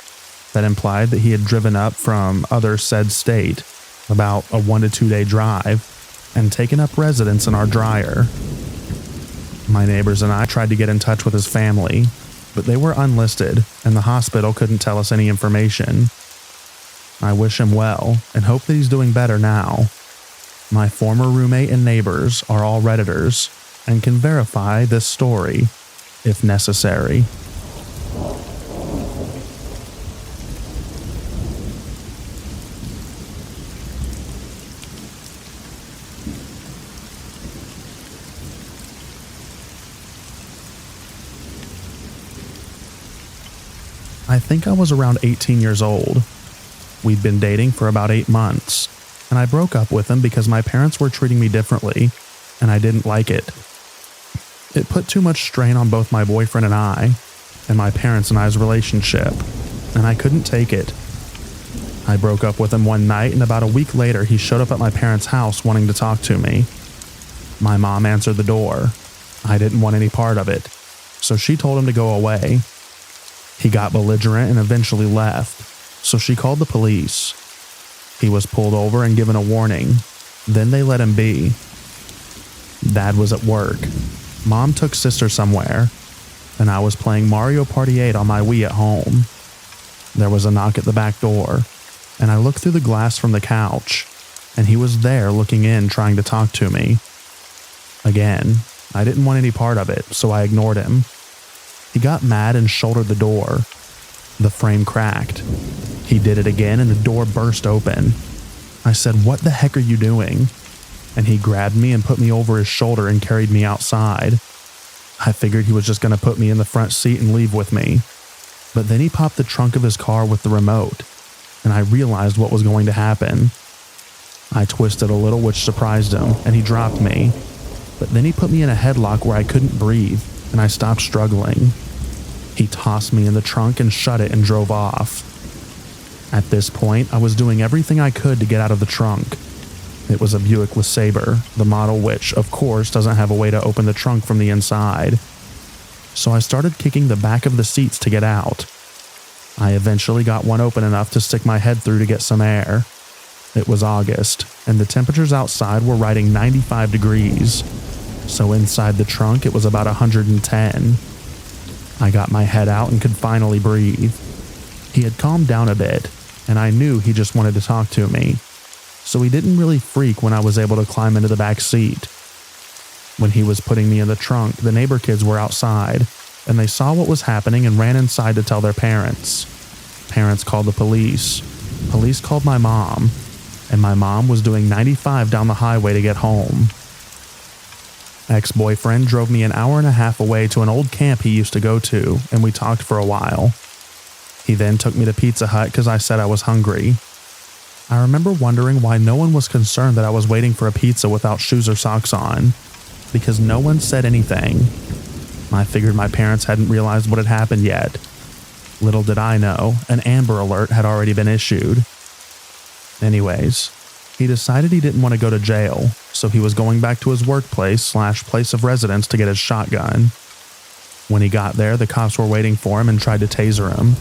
that implied that he had driven up from other said state, about a 1 to 2 day drive, and taken up residence in our dryer. My neighbors and I tried to get in touch with his family, but they were unlisted and the hospital couldn't tell us any information. I wish him well and hope that he's doing better now. My former roommate and neighbors are all Redditors and can verify this story if necessary. I think I was around 18 years old. We'd been dating for about 8 months, and I broke up with him because my parents were treating me differently, and I didn't like it. It put too much strain on both my boyfriend and my parents and I's relationship, and I couldn't take it. I broke up with him one night, and about a week later he showed up at my parents' house wanting to talk to me. My mom answered the door. I didn't want any part of it, so she told him to go away. He got belligerent and eventually left, so she called the police. He was pulled over and given a warning. Then they let him be. Dad was at work. Mom took sister somewhere, and I was playing Mario Party 8 on my Wii at home. There was a knock at the back door, and I looked through the glass from the couch, and he was there looking in trying to talk to me. Again, I didn't want any part of it, so I ignored him. He got mad and shouldered the door. The frame cracked. He did it again and the door burst open. I said, "What the heck are you doing?" And he grabbed me and put me over his shoulder and carried me outside. I figured he was just going to put me in the front seat and leave with me. But then he popped the trunk of his car with the remote, and I realized what was going to happen. I twisted a little, which surprised him, and he dropped me. But then he put me in a headlock where I couldn't breathe, and I stopped struggling. He tossed me in the trunk and shut it and drove off. At this point, I was doing everything I could to get out of the trunk. It was a Buick LeSabre, the model which, of course, doesn't have a way to open the trunk from the inside. So I started kicking the back of the seats to get out. I eventually got one open enough to stick my head through to get some air. It was August, and the temperatures outside were riding 95 degrees. So inside the trunk, it was about 110. I got my head out and could finally breathe. He had calmed down a bit, and I knew he just wanted to talk to me. So he didn't really freak when I was able to climb into the back seat. When he was putting me in the trunk, the neighbor kids were outside, and they saw what was happening and ran inside to tell their parents. Parents called the police. Police called my mom, and my mom was doing 95 down the highway to get home. Ex-boyfriend drove me an hour and a half away to an old camp he used to go to, and we talked for a while. He then took me to Pizza Hut because I said I was hungry. I remember wondering why no one was concerned that I was waiting for a pizza without shoes or socks on, because no one said anything. I figured my parents hadn't realized what had happened yet. Little did I know, an Amber Alert had already been issued. Anyways, he decided he didn't want to go to jail, so he was going back to his workplace/place of residence to get his shotgun. When he got there, the cops were waiting for him and tried to taser him.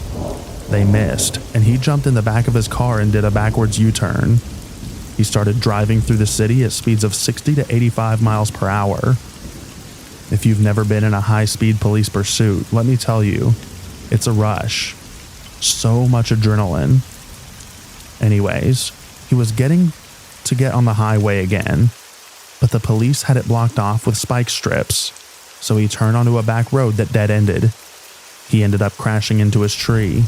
They missed, and he jumped in the back of his car and did a backwards U-turn. He started driving through the city at speeds of 60 to 85 miles per hour. If you've never been in a high-speed police pursuit, let me tell you, it's a rush. So much adrenaline. Anyways, he was getting to get on the highway again, but the police had it blocked off with spike strips, so he turned onto a back road that dead-ended. He ended up crashing into his tree.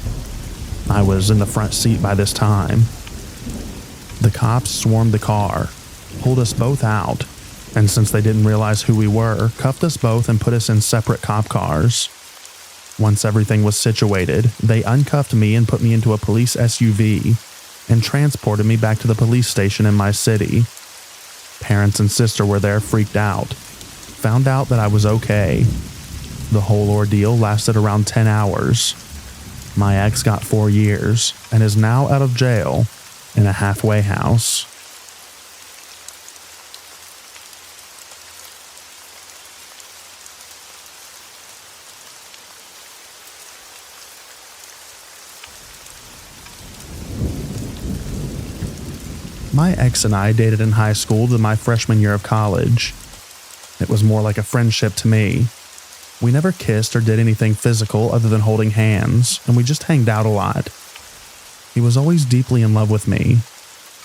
I was in the front seat by this time. The cops swarmed the car, pulled us both out, and since they didn't realize who we were, cuffed us both and put us in separate cop cars. Once everything was situated, they uncuffed me and put me into a police SUV and transported me back to the police station in my city. Parents and sister were there freaked out. Found out that I was okay. The whole ordeal lasted around 10 hours. My ex got 4 years and is now out of jail in a halfway house. My ex and I dated in high school to my freshman year of college. It was more like a friendship to me. We never kissed or did anything physical other than holding hands, and we just hanged out a lot. He was always deeply in love with me,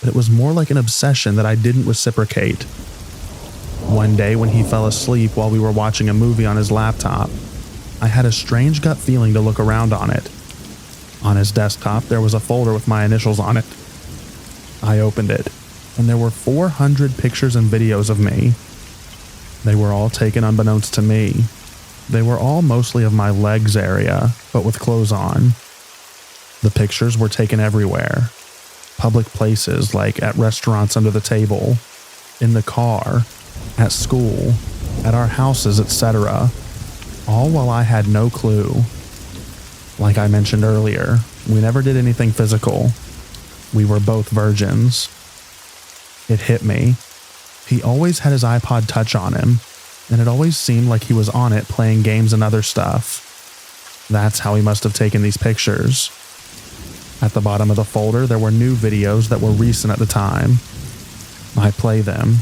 but it was more like an obsession that I didn't reciprocate. One day when he fell asleep while we were watching a movie on his laptop, I had a strange gut feeling to look around on it. On his desktop, there was a folder with my initials on it. I opened it, and there were 400 pictures and videos of me. They were all taken unbeknownst to me. They were all mostly of my legs area, but with clothes on. The pictures were taken everywhere. Public places like at restaurants under the table, in the car, at school, at our houses, etc. All while I had no clue. Like I mentioned earlier, we never did anything physical. We were both virgins. It hit me. He always had his iPod Touch on him, and it always seemed like he was on it playing games and other stuff. That's how he must have taken these pictures. At the bottom of the folder, there were new videos that were recent at the time. I play them,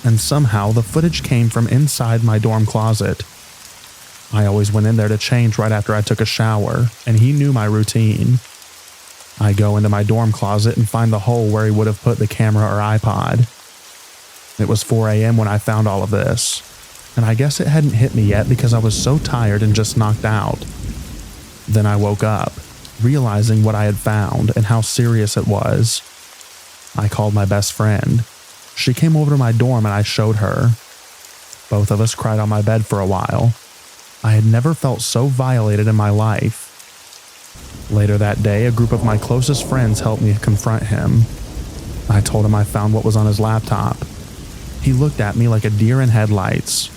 and somehow the footage came from inside my dorm closet. I always went in there to change right after I took a shower, and he knew my routine. I go into my dorm closet and find the hole where he would have put the camera or iPod. It was 4 a.m. when I found all of this, and I guess it hadn't hit me yet because I was so tired and just knocked out. Then I woke up, realizing what I had found and how serious it was. I called my best friend. She came over to my dorm and I showed her. Both of us cried on my bed for a while. I had never felt so violated in my life. Later that day, a group of my closest friends helped me confront him. I told him I found what was on his laptop. He looked at me like a deer in headlights.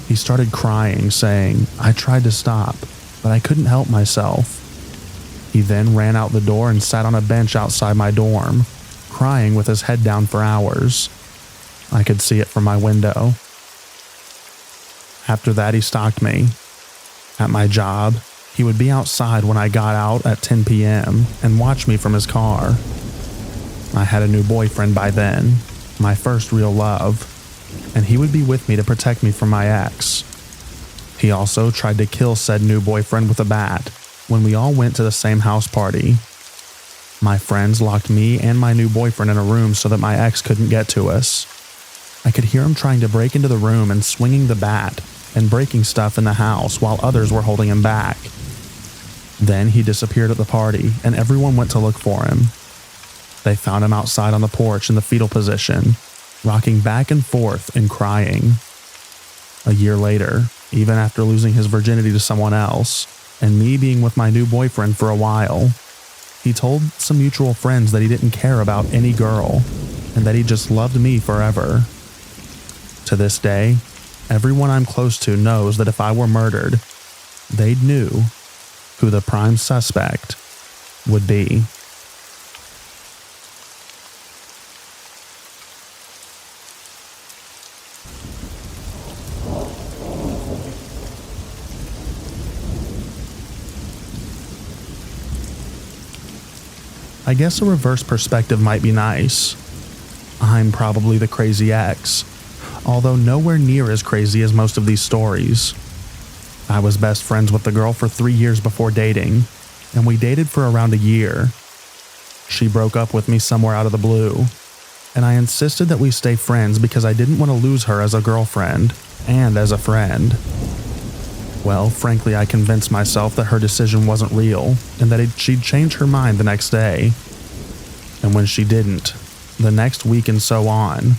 He started crying, saying, "I tried to stop, but I couldn't help myself." He then ran out the door and sat on a bench outside my dorm, crying with his head down for hours. I could see it from my window. After that, he stalked me. At my job, he would be outside when I got out at 10 p.m. and watch me from his car. I had a new boyfriend by then, my first real love, and he would be with me to protect me from my ex. He also tried to kill said new boyfriend with a bat when we all went to the same house party. My friends locked me and my new boyfriend in a room so that my ex couldn't get to us. I could hear him trying to break into the room and swinging the bat and breaking stuff in the house while others were holding him back. Then he disappeared at the party and everyone went to look for him. They found him outside on the porch in the fetal position, rocking back and forth and crying. A year later, even after losing his virginity to someone else, and me being with my new boyfriend for a while, he told some mutual friends that he didn't care about any girl, and that he just loved me forever. To this day, everyone I'm close to knows that if I were murdered, they'd knew who the prime suspect would be. I guess a reverse perspective might be nice. I'm probably the crazy ex, although nowhere near as crazy as most of these stories. I was best friends with the girl for 3 years before dating, and we dated for around a year. She broke up with me somewhere out of the blue, and I insisted that we stay friends because I didn't want to lose her as a girlfriend and as a friend. Well, frankly, I convinced myself that her decision wasn't real and that she'd change her mind the next day. And when she didn't, the next week and so on,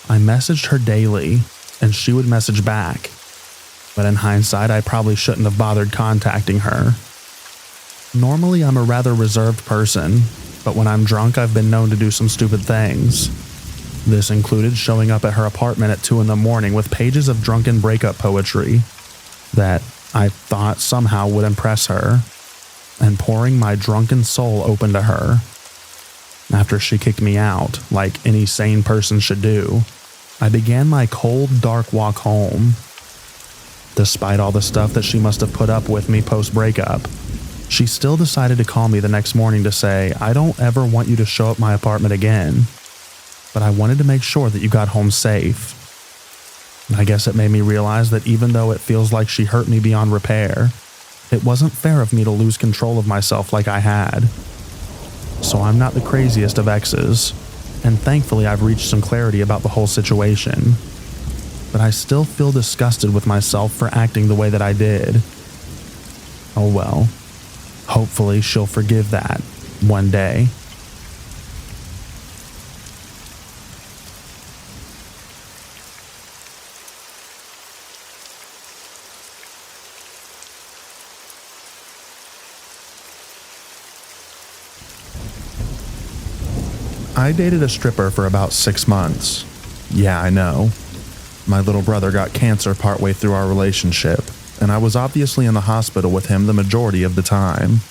I messaged her daily and she would message back. But in hindsight, I probably shouldn't have bothered contacting her. Normally, I'm a rather reserved person, but when I'm drunk, I've been known to do some stupid things. This included showing up at her apartment at 2 a.m. with pages of drunken breakup poetry. that I thought somehow would impress her, and pouring my drunken soul open to her. After she kicked me out, like any sane person should do, I began my cold, dark walk home. Despite all the stuff that she must have put up with me post-breakup, she still decided to call me the next morning to say, "I don't ever want you to show up my apartment again, but I wanted to make sure that you got home safe." I guess it made me realize that even though it feels like she hurt me beyond repair, it wasn't fair of me to lose control of myself like I had. So I'm not the craziest of exes, and thankfully I've reached some clarity about the whole situation. But I still feel disgusted with myself for acting the way that I did. Oh well, hopefully she'll forgive that one day. I dated a stripper for about 6 months. Yeah, I know. My little brother got cancer partway through our relationship, and I was obviously in the hospital with him the majority of the time.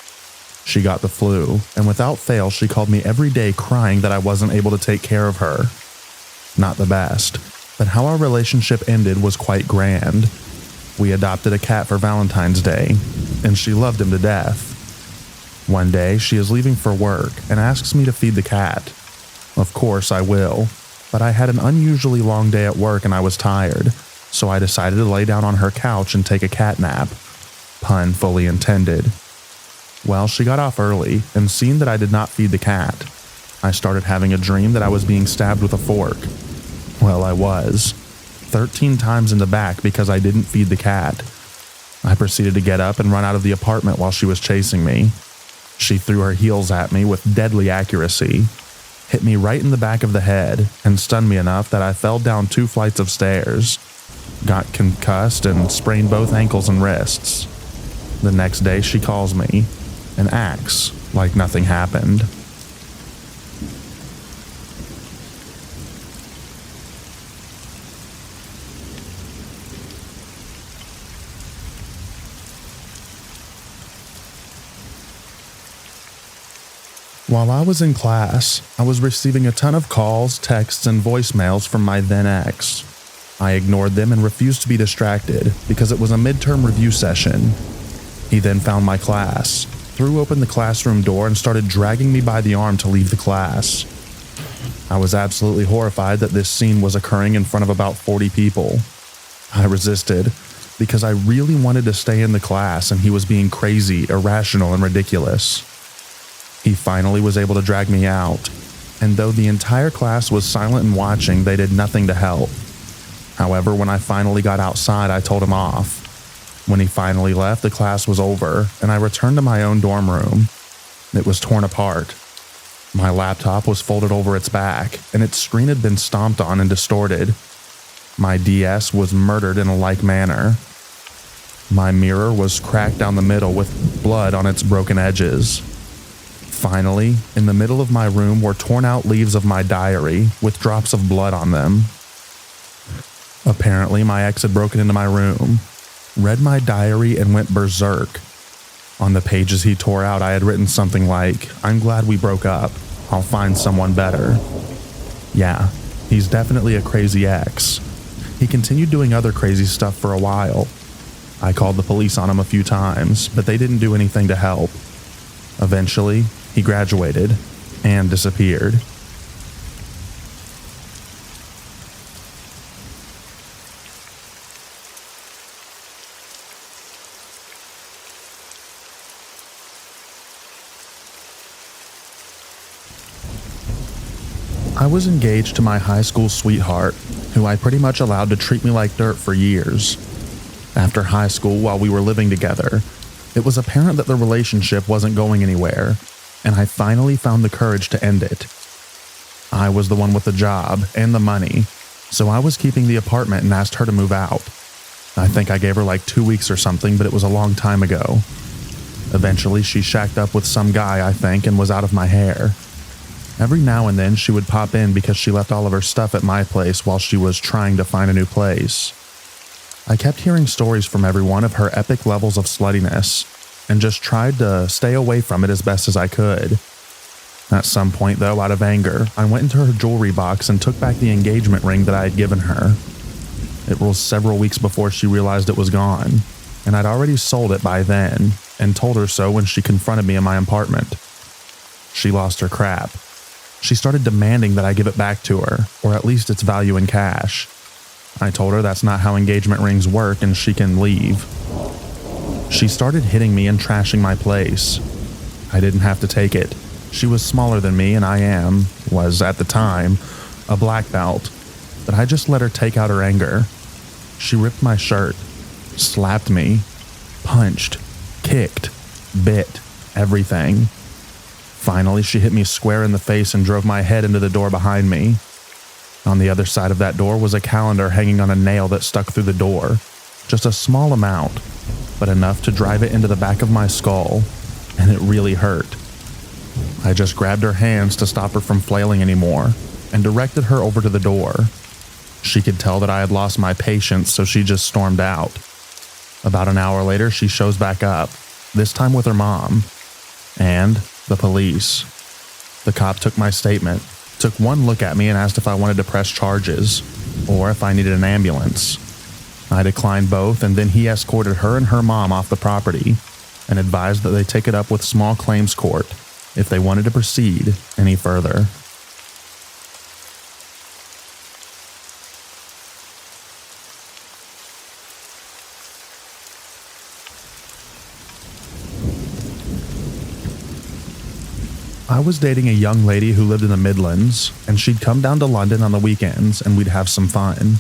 She got the flu, and without fail she called me every day crying that I wasn't able to take care of her. Not the best, but how our relationship ended was quite grand. We adopted a cat for Valentine's Day, and she loved him to death. One day she is leaving for work and asks me to feed the cat. Of course I will, but I had an unusually long day at work and I was tired, so I decided to lay down on her couch and take a cat nap. Pun fully intended. Well, she got off early, and seeing that I did not feed the cat, I started having a dream that I was being stabbed with a fork. Well, I was. 13 times in the back because I didn't feed the cat. I proceeded to get up and run out of the apartment while she was chasing me. She threw her heels at me with deadly accuracy, hit me right in the back of the head, and stunned me enough that I fell down 2 flights of stairs, got concussed, and sprained both ankles and wrists. The next day she calls me and acts like nothing happened. While I was in class, I was receiving a ton of calls, texts, and voicemails from my then ex. I ignored them and refused to be distracted because it was a midterm review session. He then found my class, threw open the classroom door, and started dragging me by the arm to leave the class. I was absolutely horrified that this scene was occurring in front of about 40 people. I resisted because I really wanted to stay in the class and he was being crazy, irrational, and ridiculous. He finally was able to drag me out, and though the entire class was silent and watching, they did nothing to help. However, when I finally got outside, I told him off. When he finally left, the class was over, and I returned to my own dorm room. It was torn apart. My laptop was folded over its back, and its screen had been stomped on and distorted. My DS was murdered in a like manner. My mirror was cracked down the middle with blood on its broken edges. Finally, in the middle of my room were torn out leaves of my diary with drops of blood on them. Apparently, my ex had broken into my room, read my diary, and went berserk. On the pages he tore out, I had written something like, "I'm glad we broke up. I'll find someone better." Yeah, he's definitely a crazy ex. He continued doing other crazy stuff for a while. I called the police on him a few times, but they didn't do anything to help. Eventually, he graduated and disappeared. I was engaged to my high school sweetheart, who I pretty much allowed to treat me like dirt for years. After high school, while we were living together, it was apparent that the relationship wasn't going anywhere, and I finally found the courage to end it. I was the one with the job and the money, so I was keeping the apartment and asked her to move out. I think I gave her like 2 weeks or something, but it was a long time ago. Eventually, she shacked up with some guy, I think, and was out of my hair. Every now and then, she would pop in because she left all of her stuff at my place while she was trying to find a new place. I kept hearing stories from everyone of her epic levels of sluttiness and just tried to stay away from it as best as I could. At some point, though, out of anger, I went into her jewelry box and took back the engagement ring that I had given her. It was several weeks before she realized it was gone, and I'd already sold it by then and told her so when she confronted me in my apartment. She lost her crap. She started demanding that I give it back to her, or at least its value in cash. I told her that's not how engagement rings work and she can leave. She started hitting me and trashing my place. I didn't have to take it. She was smaller than me and was at the time, a black belt, but I just let her take out her anger. She ripped my shirt, slapped me, punched, kicked, bit, everything. Finally, she hit me square in the face and drove my head into the door behind me. On the other side of that door was a calendar hanging on a nail that stuck through the door. Just a small amount, but enough to drive it into the back of my skull, and it really hurt. I just grabbed her hands to stop her from flailing anymore and directed her over to the door. She could tell that I had lost my patience, so she just stormed out. About an hour later, she shows back up, this time with her mom, and the police. The cop took my statement, took one look at me and asked if I wanted to press charges, or if I needed an ambulance. I declined both, and then he escorted her and her mom off the property and advised that they take it up with small claims court if they wanted to proceed any further. I was dating a young lady who lived in the Midlands, and she'd come down to London on the weekends and we'd have some fun.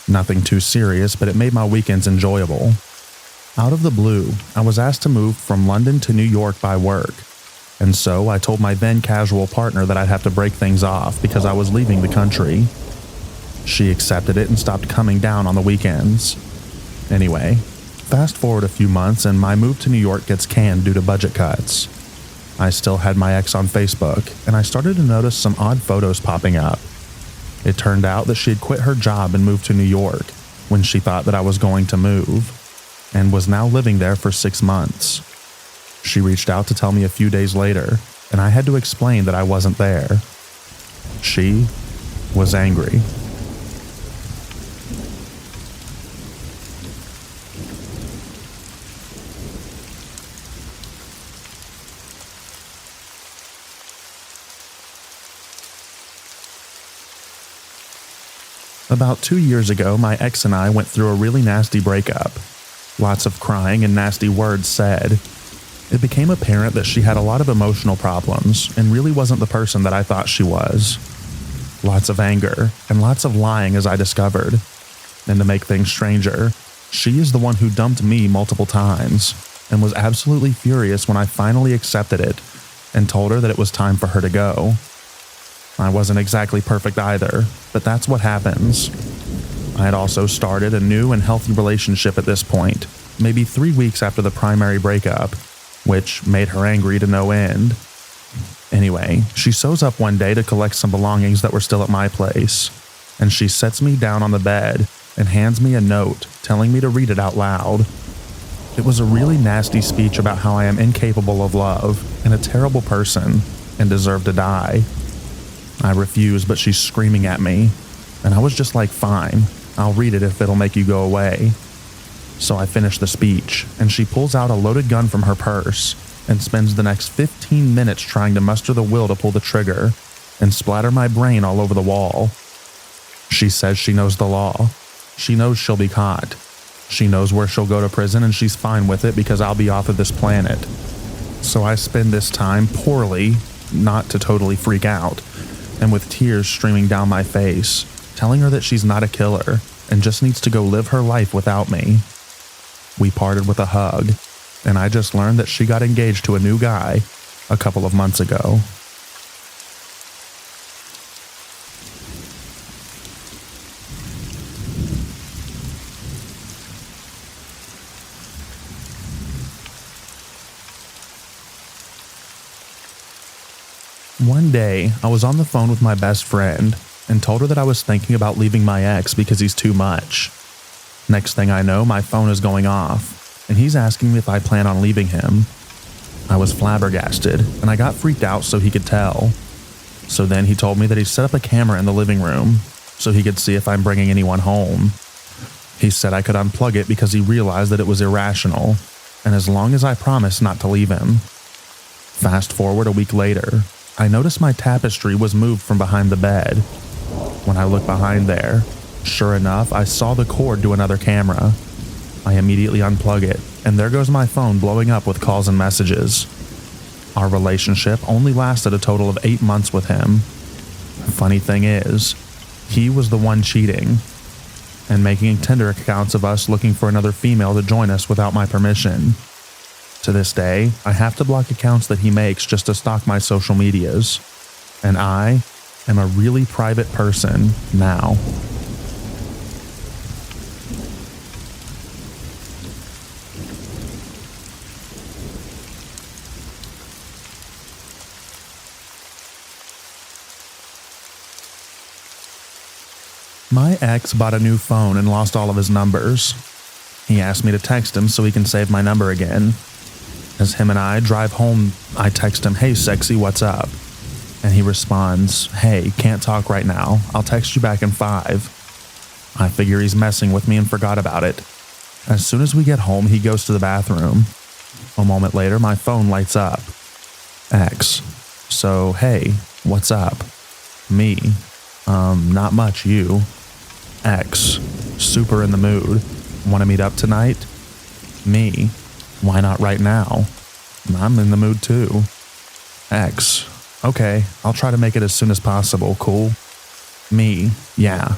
Nothing too serious, but it made my weekends enjoyable. Out of the blue, I was asked to move from London to New York by work, and so I told my then casual partner that I'd have to break things off because I was leaving the country. She accepted it and stopped coming down on the weekends. Anyway, fast forward a few months and my move to New York gets canned due to budget cuts. I still had my ex on Facebook, and I started to notice some odd photos popping up. It turned out that she had quit her job and moved to New York when she thought that I was going to move, and was now living there for 6 months. She reached out to tell me a few days later, and I had to explain that I wasn't there. She was angry. About 2 years ago, my ex and I went through a really nasty breakup. Lots of crying and nasty words said. It became apparent that she had a lot of emotional problems and really wasn't the person that I thought she was. Lots of anger and lots of lying, as I discovered. And to make things stranger, she is the one who dumped me multiple times and was absolutely furious when I finally accepted it and told her that it was time for her to go. I wasn't exactly perfect either, but that's what happens. I had also started a new and healthy relationship at this point, maybe 3 weeks after the primary breakup, which made her angry to no end. Anyway, she shows up one day to collect some belongings that were still at my place, and she sets me down on the bed and hands me a note telling me to read it out loud. It was a really nasty speech about how I am incapable of love and a terrible person and deserve to die. I refused, but she's screaming at me, and I was just like, fine, I'll read it if it'll make you go away. So I finish the speech, and she pulls out a loaded gun from her purse and spends the next 15 minutes trying to muster the will to pull the trigger and splatter my brain all over the wall. She says she knows the law. She knows she'll be caught. She knows where she'll go to prison, and she's fine with it because I'll be off of this planet. So I spend this time poorly, not to totally freak out, and with tears streaming down my face, telling her that she's not a killer and just needs to go live her life without me. We parted with a hug, and I just learned that she got engaged to a new guy a couple of months ago. One day, I was on the phone with my best friend and told her that I was thinking about leaving my ex because he's too much. Next thing I know, my phone is going off, and he's asking me if I plan on leaving him. I was flabbergasted, and I got freaked out so he could tell. So then he told me that he set up a camera in the living room so he could see if I'm bringing anyone home. He said I could unplug it because he realized that it was irrational, and as long as I promised not to leave him. Fast forward a week later, I noticed my tapestry was moved from behind the bed. When I looked behind there, sure enough, I saw the cord to another camera. I immediately unplug it, and there goes my phone blowing up with calls and messages. Our relationship only lasted a total of 8 months with him. Funny thing is, he was the one cheating and making Tinder accounts of us looking for another female to join us without my permission. To this day, I have to block accounts that he makes just to stalk my social medias. And I am a really private person now. My ex bought a new phone and lost all of his numbers. He asked me to text him so he can save my number again. As him and I drive home, I text him, "Hey sexy, what's up?" And he responds, "Hey, can't talk right now. I'll text you back in 5. I figure he's messing with me and forgot about it. As soon as we get home, he goes to the bathroom. A moment later, my phone lights up. X. So, hey, what's up? Me. Not much, you. X. Super in the mood. Want to meet up tonight? Me. Why not right now? I'm in the mood too. X. Okay, I'll try to make it as soon as possible, cool? Me. Yeah.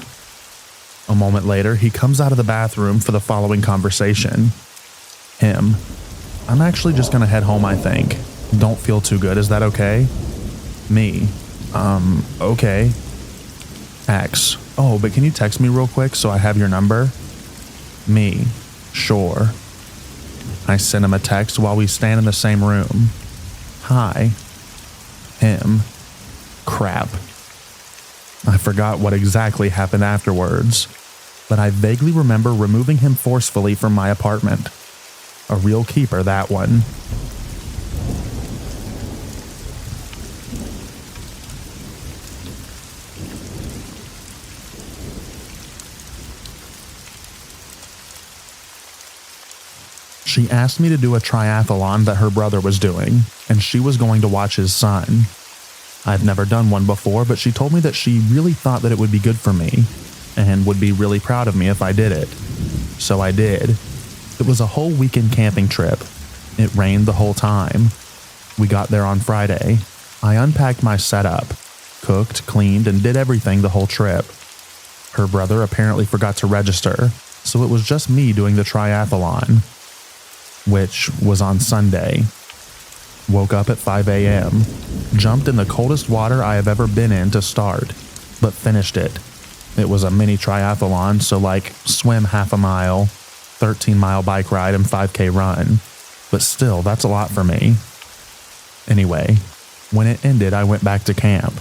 A moment later, he comes out of the bathroom for the following conversation. Him. I'm actually just gonna head home, I think. Don't feel too good, is that okay? Me. Okay. X. Oh, but can you text me real quick so I have your number? Me. Sure. I send him a text while we stand in the same room. Hi. Him. Crap. I forgot what exactly happened afterwards, but I vaguely remember removing him forcefully from my apartment. A real keeper, that one. She asked me to do a triathlon that her brother was doing, and she was going to watch his son. I've never done one before, but she told me that she really thought that it would be good for me, and would be really proud of me if I did it. So I did. It was a whole weekend camping trip. It rained the whole time. We got there on Friday. I unpacked my setup, cooked, cleaned, and did everything the whole trip. Her brother apparently forgot to register, so it was just me doing the triathlon, which was on Sunday. Woke up at 5 a.m., jumped in the coldest water I have ever been in to start, but finished it. It was a mini triathlon, so like swim half a mile, 13-mile bike ride, and 5K run. But still, that's a lot for me. Anyway, when it ended, I went back to camp.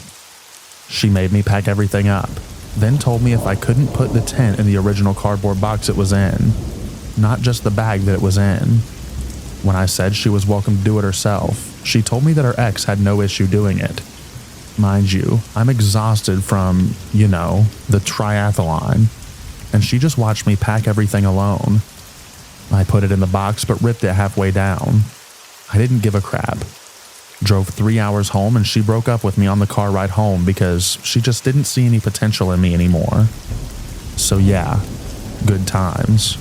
She made me pack everything up, then told me if I couldn't put the tent in the original cardboard box it was in, not just the bag that it was in. When I said she was welcome to do it herself, she told me that her ex had no issue doing it. Mind you, I'm exhausted from, the triathlon, and she just watched me pack everything alone. I put it in the box but ripped it halfway down. I didn't give a crap. Drove 3 hours home and she broke up with me on the car ride home because she just didn't see any potential in me anymore. So yeah, good times.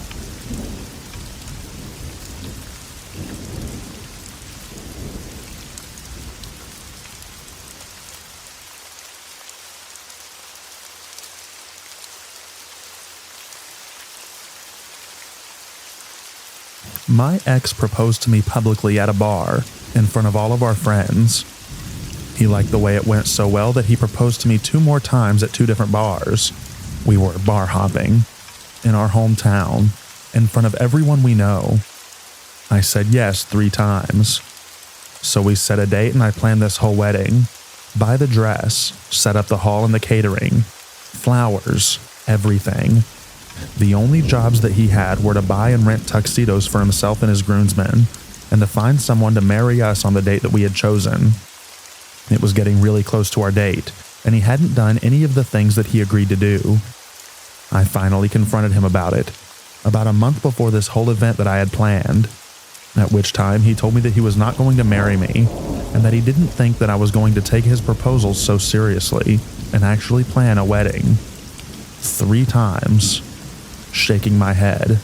My ex proposed to me publicly at a bar, in front of all of our friends. He liked the way it went so well that he proposed to me 2 more times at 2 different bars. We were bar hopping, in our hometown, in front of everyone we know. I said yes 3 times. So we set a date and I planned this whole wedding. Buy the dress, set up the hall and the catering, flowers, everything. The only jobs that he had were to buy and rent tuxedos for himself and his groomsmen, and to find someone to marry us on the date that we had chosen. It was getting really close to our date, and he hadn't done any of the things that he agreed to do. I finally confronted him about it, about a month before this whole event that I had planned, at which time he told me that he was not going to marry me, and that he didn't think that I was going to take his proposals so seriously and actually plan a wedding. 3 times, shaking my head.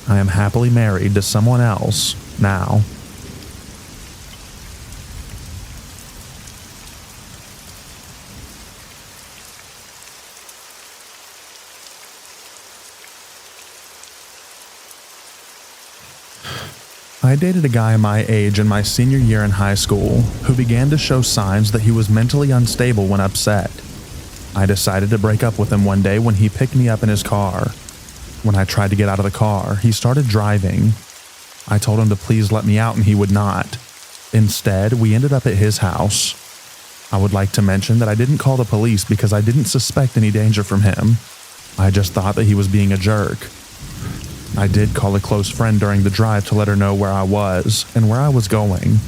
I am happily married to someone else now. I dated a guy my age in my senior year in high school who began to show signs that he was mentally unstable when upset. I decided to break up with him one day when he picked me up in his car. When I tried to get out of the car, he started driving. I told him to please let me out and he would not. Instead, we ended up at his house. I would like to mention that I didn't call the police because I didn't suspect any danger from him. I just thought that he was being a jerk. I did call a close friend during the drive to let her know where I was and where I was going.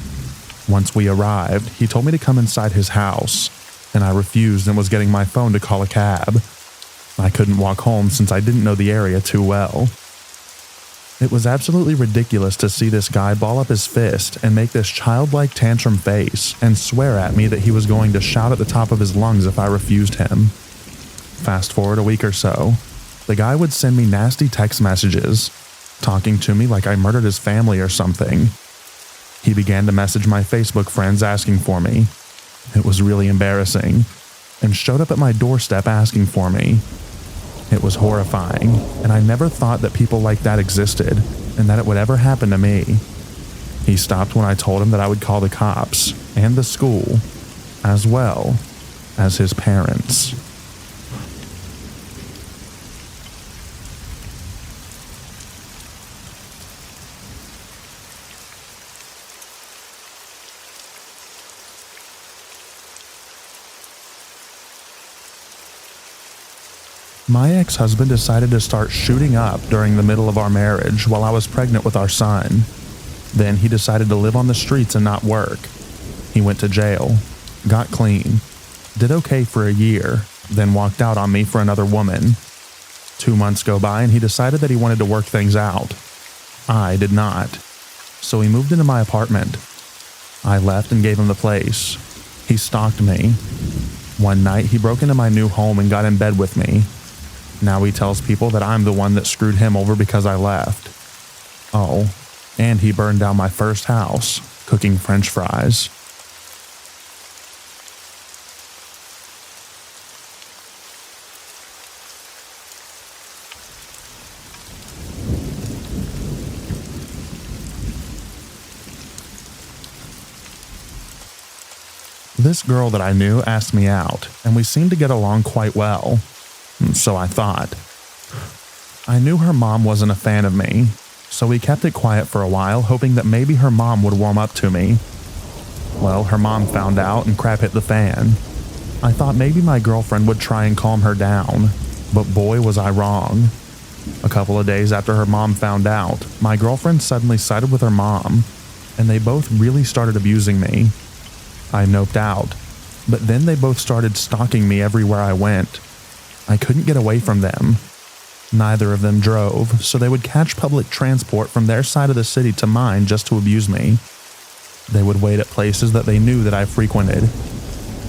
Once we arrived, he told me to come inside his house, and I refused and was getting my phone to call a cab. I couldn't walk home since I didn't know the area too well. It was absolutely ridiculous to see this guy ball up his fist and make this childlike tantrum face and swear at me that he was going to shout at the top of his lungs if I refused him. Fast forward a week or so, the guy would send me nasty text messages, talking to me like I murdered his family or something. He began to message my Facebook friends asking for me. It was really embarrassing, and showed up at my doorstep asking for me. It was horrifying, and I never thought that people like that existed, and that it would ever happen to me. He stopped when I told him that I would call the cops, and the school, as well as his parents. My ex-husband decided to start shooting up during the middle of our marriage while I was pregnant with our son. Then he decided to live on the streets and not work. He went to jail, got clean, did okay for a year, then walked out on me for another woman. 2 months go by and he decided that he wanted to work things out. I did not. So he moved into my apartment. I left and gave him the place. He stalked me. One night he broke into my new home and got in bed with me. Now he tells people that I'm the one that screwed him over because I left. Oh, and he burned down my first house, cooking French fries. This girl that I knew asked me out, and we seemed to get along quite well. So I thought. I knew her mom wasn't a fan of me, so we kept it quiet for a while, hoping that maybe her mom would warm up to me. Well, her mom found out and crap hit the fan. I thought maybe my girlfriend would try and calm her down, but boy was I wrong. A couple of days after her mom found out, my girlfriend suddenly sided with her mom, and they both really started abusing me. I noped out, but then they both started stalking me everywhere I went. I couldn't get away from them. Neither of them drove, so they would catch public transport from their side of the city to mine just to abuse me. They would wait at places that they knew that I frequented.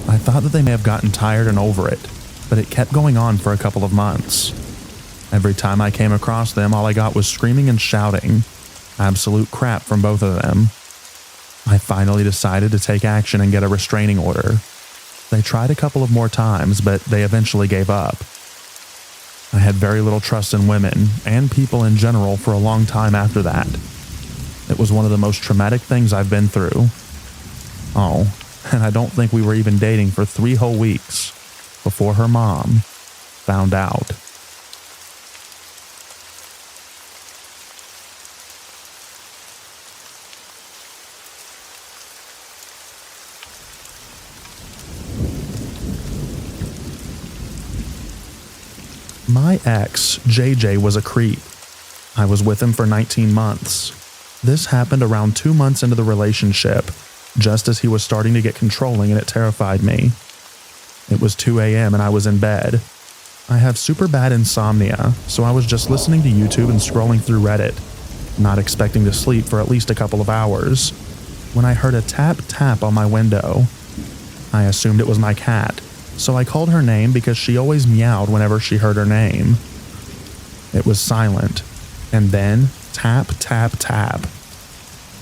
I thought that they may have gotten tired and over it, but it kept going on for a couple of months. Every time I came across them, all I got was screaming and shouting. Absolute crap from both of them. I finally decided to take action and get a restraining order. They tried a couple of more times, but they eventually gave up. I had very little trust in women, and people in general, for a long time after that. It was one of the most traumatic things I've been through. Oh, and I don't think we were even dating for 3 whole weeks before her mom found out. My ex, JJ, was a creep. I was with him for 19 months. This happened around 2 months into the relationship, just as he was starting to get controlling, and it terrified me. It was 2 a.m. and I was in bed. I have super bad insomnia, so I was just listening to YouTube and scrolling through Reddit, not expecting to sleep for at least a couple of hours, when I heard a tap on my window. I assumed it was my cat, so I called her name because she always meowed whenever she heard her name. It was silent, and then tap.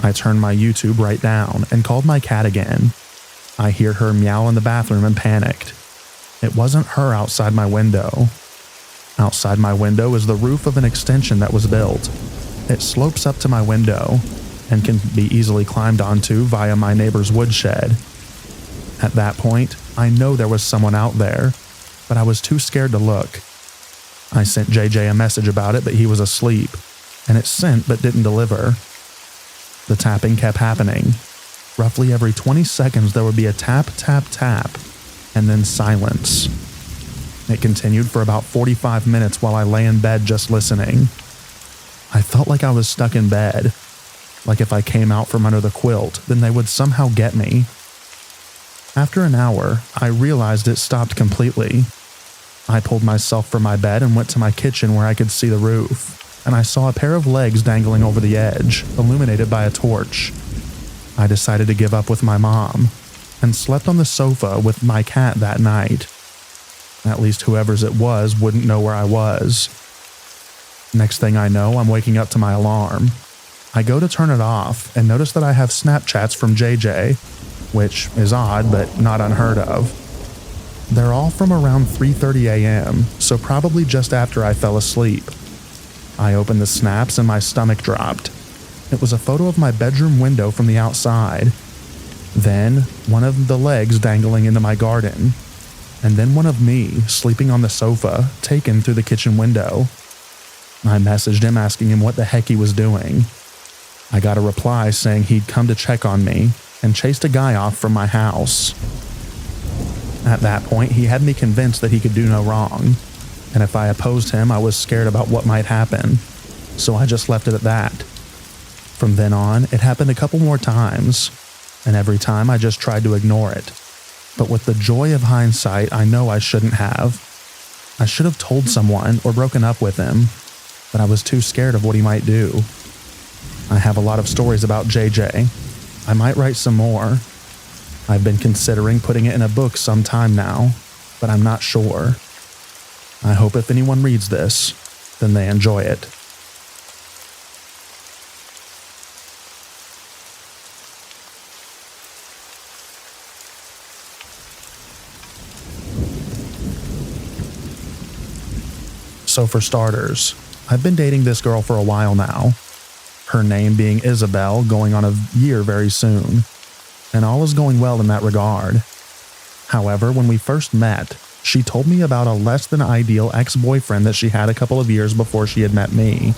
I turned my YouTube right down and called my cat again. I hear her meow in the bathroom and panicked. It wasn't her outside my window. Outside my window is the roof of an extension that was built. It slopes up to my window and can be easily climbed onto via my neighbor's woodshed. At that point, I know there was someone out there, but I was too scared to look. I sent JJ a message about it, but he was asleep, and it sent but didn't deliver. The tapping kept happening. Roughly every 20 seconds there would be a tap, and then silence. It continued for about 45 minutes while I lay in bed just listening. I felt like I was stuck in bed, like if I came out from under the quilt, then they would somehow get me. After an hour, I realized it stopped completely. I pulled myself from my bed and went to my kitchen where I could see the roof, and I saw a pair of legs dangling over the edge, illuminated by a torch. I decided to give up with my mom, and slept on the sofa with my cat that night. At least whoever's it was wouldn't know where I was. Next thing I know, I'm waking up to my alarm. I go to turn it off and notice that I have Snapchats from JJ, which is odd but not unheard of. They're all from around 3:30 a.m., so probably just after I fell asleep. I opened the snaps and my stomach dropped. It was a photo of my bedroom window from the outside. Then one of the legs dangling into my garden. And then one of me sleeping on the sofa, taken through the kitchen window. I messaged him asking him what the heck he was doing. I got a reply saying he'd come to check on me and chased a guy off from my house. At that point, he had me convinced that he could do no wrong, and if I opposed him, I was scared about what might happen, so I just left it at that. From then on, it happened a couple more times, and every time I just tried to ignore it. But with the joy of hindsight, I know I shouldn't have. I should have told someone or broken up with him, but I was too scared of what he might do. I have a lot of stories about JJ. I might write some more. I've been considering putting it in a book sometime now, but I'm not sure. I hope if anyone reads this, then they enjoy it. So for starters, I've been dating this girl for a while now. Her name being Isabel, going on a year very soon. And all is going well in that regard. However, when we first met, she told me about a less than ideal ex-boyfriend that she had a couple of years before she had met me.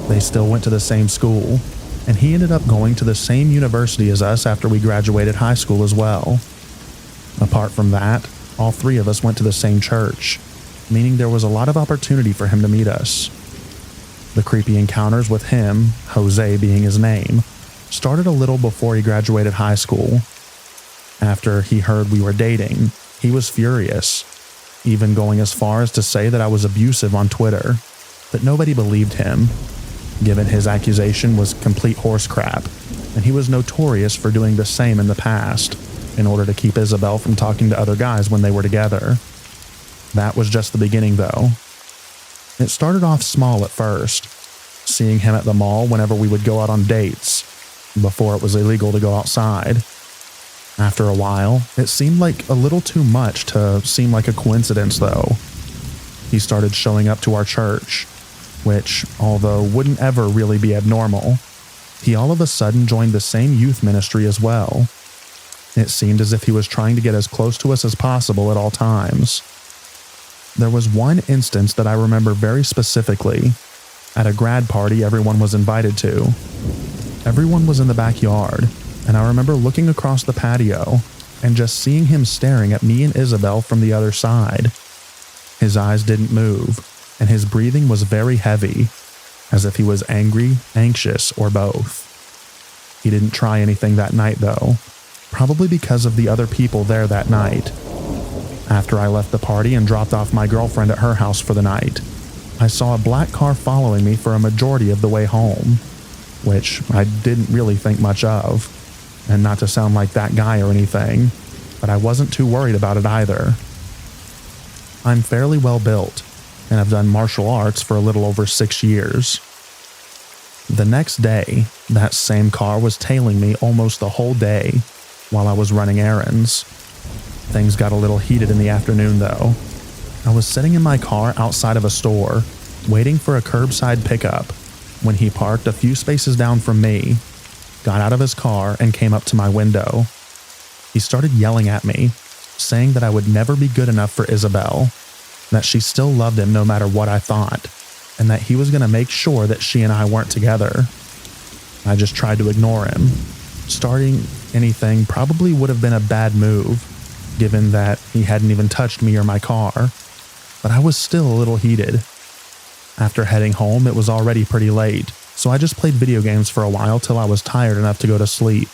They still went to the same school, and he ended up going to the same university as us after we graduated high school as well. Apart from that, all three of us went to the same church, meaning there was a lot of opportunity for him to meet us. The creepy encounters with him, Jose being his name, started a little before he graduated high school. After he heard we were dating, he was furious, even going as far as to say that I was abusive on Twitter, but nobody believed him, given his accusation was complete horse crap, and he was notorious for doing the same in the past, in order to keep Isabel from talking to other guys when they were together. That was just the beginning though. It started off small at first, seeing him at the mall whenever we would go out on dates, before it was illegal to go outside. After a while, it seemed like a little too much to seem like a coincidence though. He started showing up to our church, which, although wouldn't ever really be abnormal, he all of a sudden joined the same youth ministry as well. It seemed as if he was trying to get as close to us as possible at all times. There was one instance that I remember very specifically. At a grad party everyone was invited to. Everyone was in the backyard, and I remember looking across the patio and just seeing him staring at me and Isabel from the other side. His eyes didn't move, and his breathing was very heavy, as if he was angry, anxious, or both. He didn't try anything that night though, probably because of the other people there that night. After I left the party and dropped off my girlfriend at her house for the night, I saw a black car following me for a majority of the way home, which I didn't really think much of, and not to sound like that guy or anything, but I wasn't too worried about it either. I'm fairly well built, and I've done martial arts for a little over 6 years. The next day, that same car was tailing me almost the whole day while I was running errands. Things got a little heated in the afternoon though. I was sitting in my car outside of a store, waiting for a curbside pickup, when he parked a few spaces down from me, got out of his car, and came up to my window. He started yelling at me, saying that I would never be good enough for Isabel, that she still loved him no matter what I thought, and that he was going to make sure that she and I weren't together. I just tried to ignore him. Starting anything probably would have been a bad move, given that he hadn't even touched me or my car, but I was still a little heated. After heading home, it was already pretty late, so I just played video games for a while till I was tired enough to go to sleep.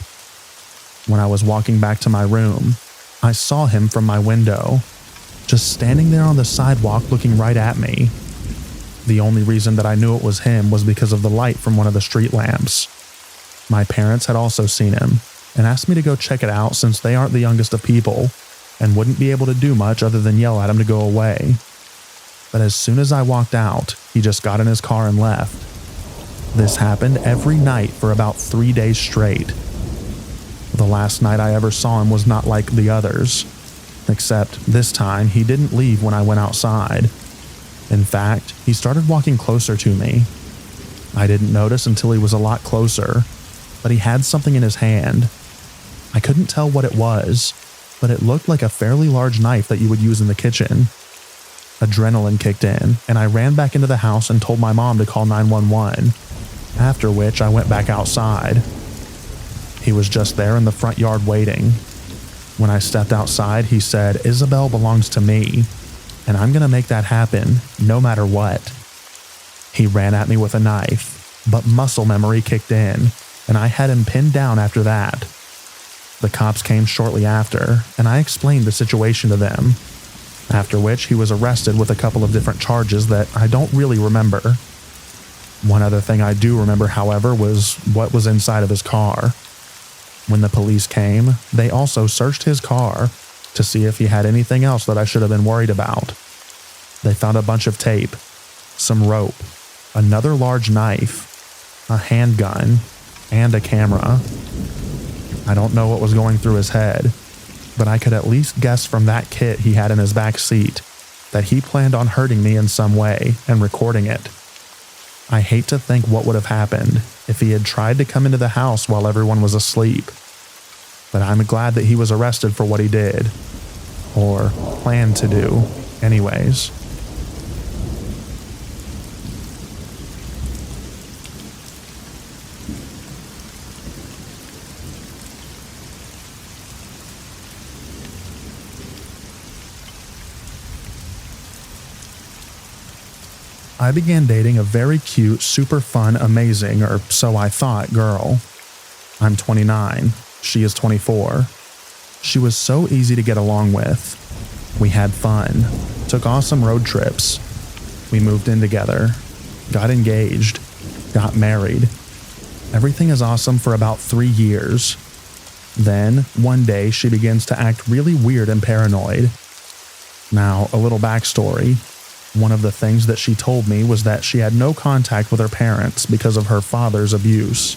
When I was walking back to my room, I saw him from my window, just standing there on the sidewalk looking right at me. The only reason that I knew it was him was because of the light from one of the street lamps. My parents had also seen him and asked me to go check it out since they aren't the youngest of people and wouldn't be able to do much other than yell at him to go away. But as soon as I walked out, he just got in his car and left. This happened every night for about 3 days straight. The last night I ever saw him was not like the others, except this time he didn't leave when I went outside. In fact, he started walking closer to me. I didn't notice until he was a lot closer, but he had something in his hand. I couldn't tell what it was, but it looked like a fairly large knife that you would use in the kitchen. Adrenaline kicked in, and I ran back into the house and told my mom to call 911, after which I went back outside. He was just there in the front yard waiting. When I stepped outside, he said, "Isabel belongs to me, and I'm going to make that happen, no matter what." He ran at me with a knife, but muscle memory kicked in, and I had him pinned down after that. The cops came shortly after, and I explained the situation to them, after which he was arrested with a couple of different charges that I don't really remember. One other thing I do remember, however, was what was inside of his car. When the police came, they also searched his car to see if he had anything else that I should have been worried about. They found a bunch of tape, some rope, another large knife, a handgun, and a camera. I don't know what was going through his head, but I could at least guess from that kit he had in his back seat that he planned on hurting me in some way and recording it. I hate to think what would have happened if he had tried to come into the house while everyone was asleep, but I'm glad that he was arrested for what he did, or planned to do, anyways. I began dating a very cute, super fun, amazing, or so I thought, girl. I'm 29. She is 24. She was so easy to get along with. We had fun, took awesome road trips. We moved in together, got engaged, got married. Everything is awesome for about 3 years. Then, one day, she begins to act really weird and paranoid. Now, a little backstory. One of the things that she told me was that she had no contact with her parents because of her father's abuse.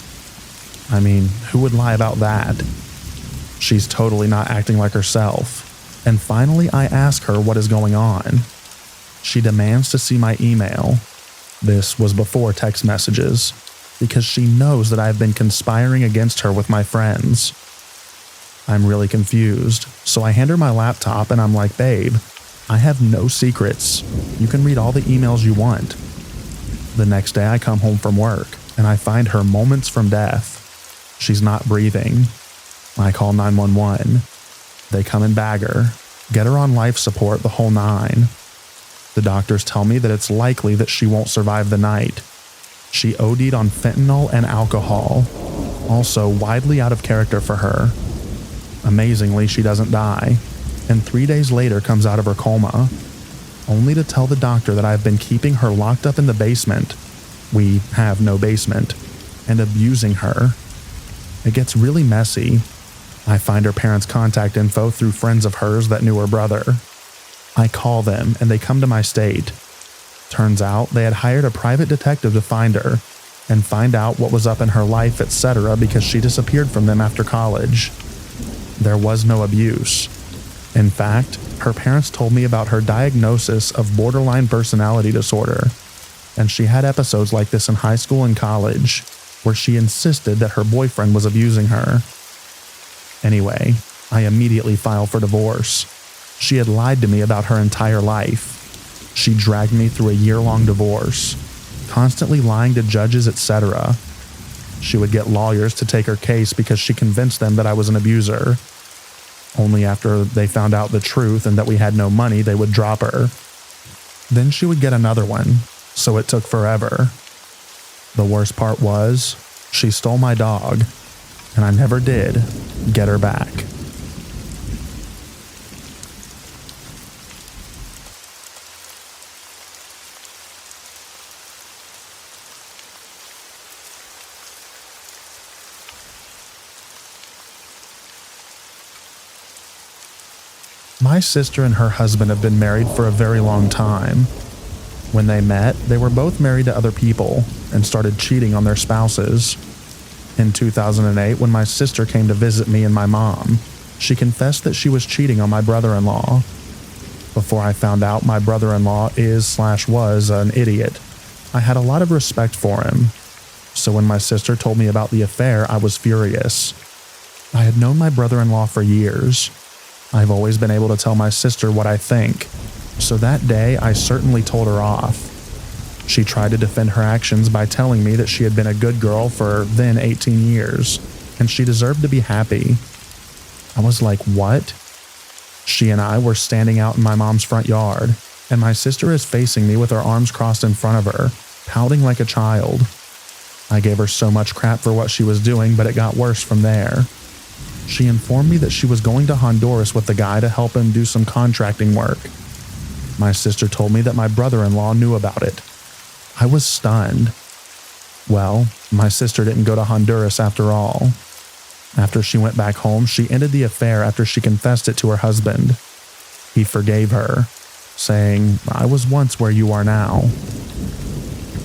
I mean, who would lie about that? She's totally not acting like herself. And finally, I ask her what is going on. She demands to see my email. This was before text messages, because she knows that I've been conspiring against her with my friends. I'm really confused, so I hand her my laptop and I'm like, "Babe, I have no secrets. You can read all the emails you want." The next day I come home from work and I find her moments from death. She's not breathing. I call 911. They come and bag her, get her on life support, the whole nine. The doctors tell me that it's likely that she won't survive the night. She OD'd on fentanyl and alcohol, also widely out of character for her. Amazingly, she doesn't die, and 3 days later comes out of her coma, only to tell the doctor that I've been keeping her locked up in the basement. We have no basement, and abusing her. It gets really messy. I find her parents' contact info through friends of hers that knew her brother. I call them and they come to my state. Turns out they had hired a private detective to find her and find out what was up in her life, etc., because she disappeared from them after college. There was no abuse. In fact, her parents told me about her diagnosis of borderline personality disorder, and she had episodes like this in high school and college, where she insisted that her boyfriend was abusing her. Anyway, I immediately filed for divorce. She had lied to me about her entire life. She dragged me through a year-long divorce, constantly lying to judges, etc. She would get lawyers to take her case because she convinced them that I was an abuser. Only after they found out the truth and that we had no money, they would drop her. Then she would get another one, so it took forever. The worst part was, she stole my dog, and I never did get her back. My sister and her husband have been married for a very long time. When they met, they were both married to other people and started cheating on their spouses. In 2008, when my sister came to visit me and my mom, she confessed that she was cheating on my brother-in-law. Before I found out my brother-in-law was an idiot, I had a lot of respect for him. So when my sister told me about the affair, I was furious. I had known my brother-in-law for years. I've always been able to tell my sister what I think, so that day I certainly told her off. She tried to defend her actions by telling me that she had been a good girl for then 18 years, and she deserved to be happy. I was like, what? She and I were standing out in my mom's front yard, and my sister is facing me with her arms crossed in front of her, pouting like a child. I gave her so much crap for what she was doing, but it got worse from there. She informed me that she was going to Honduras with the guy to help him do some contracting work. My sister told me that my brother-in-law knew about it. I was stunned. Well, my sister didn't go to Honduras after all. After she went back home, she ended the affair after she confessed it to her husband. He forgave her, saying, "I was once where you are now."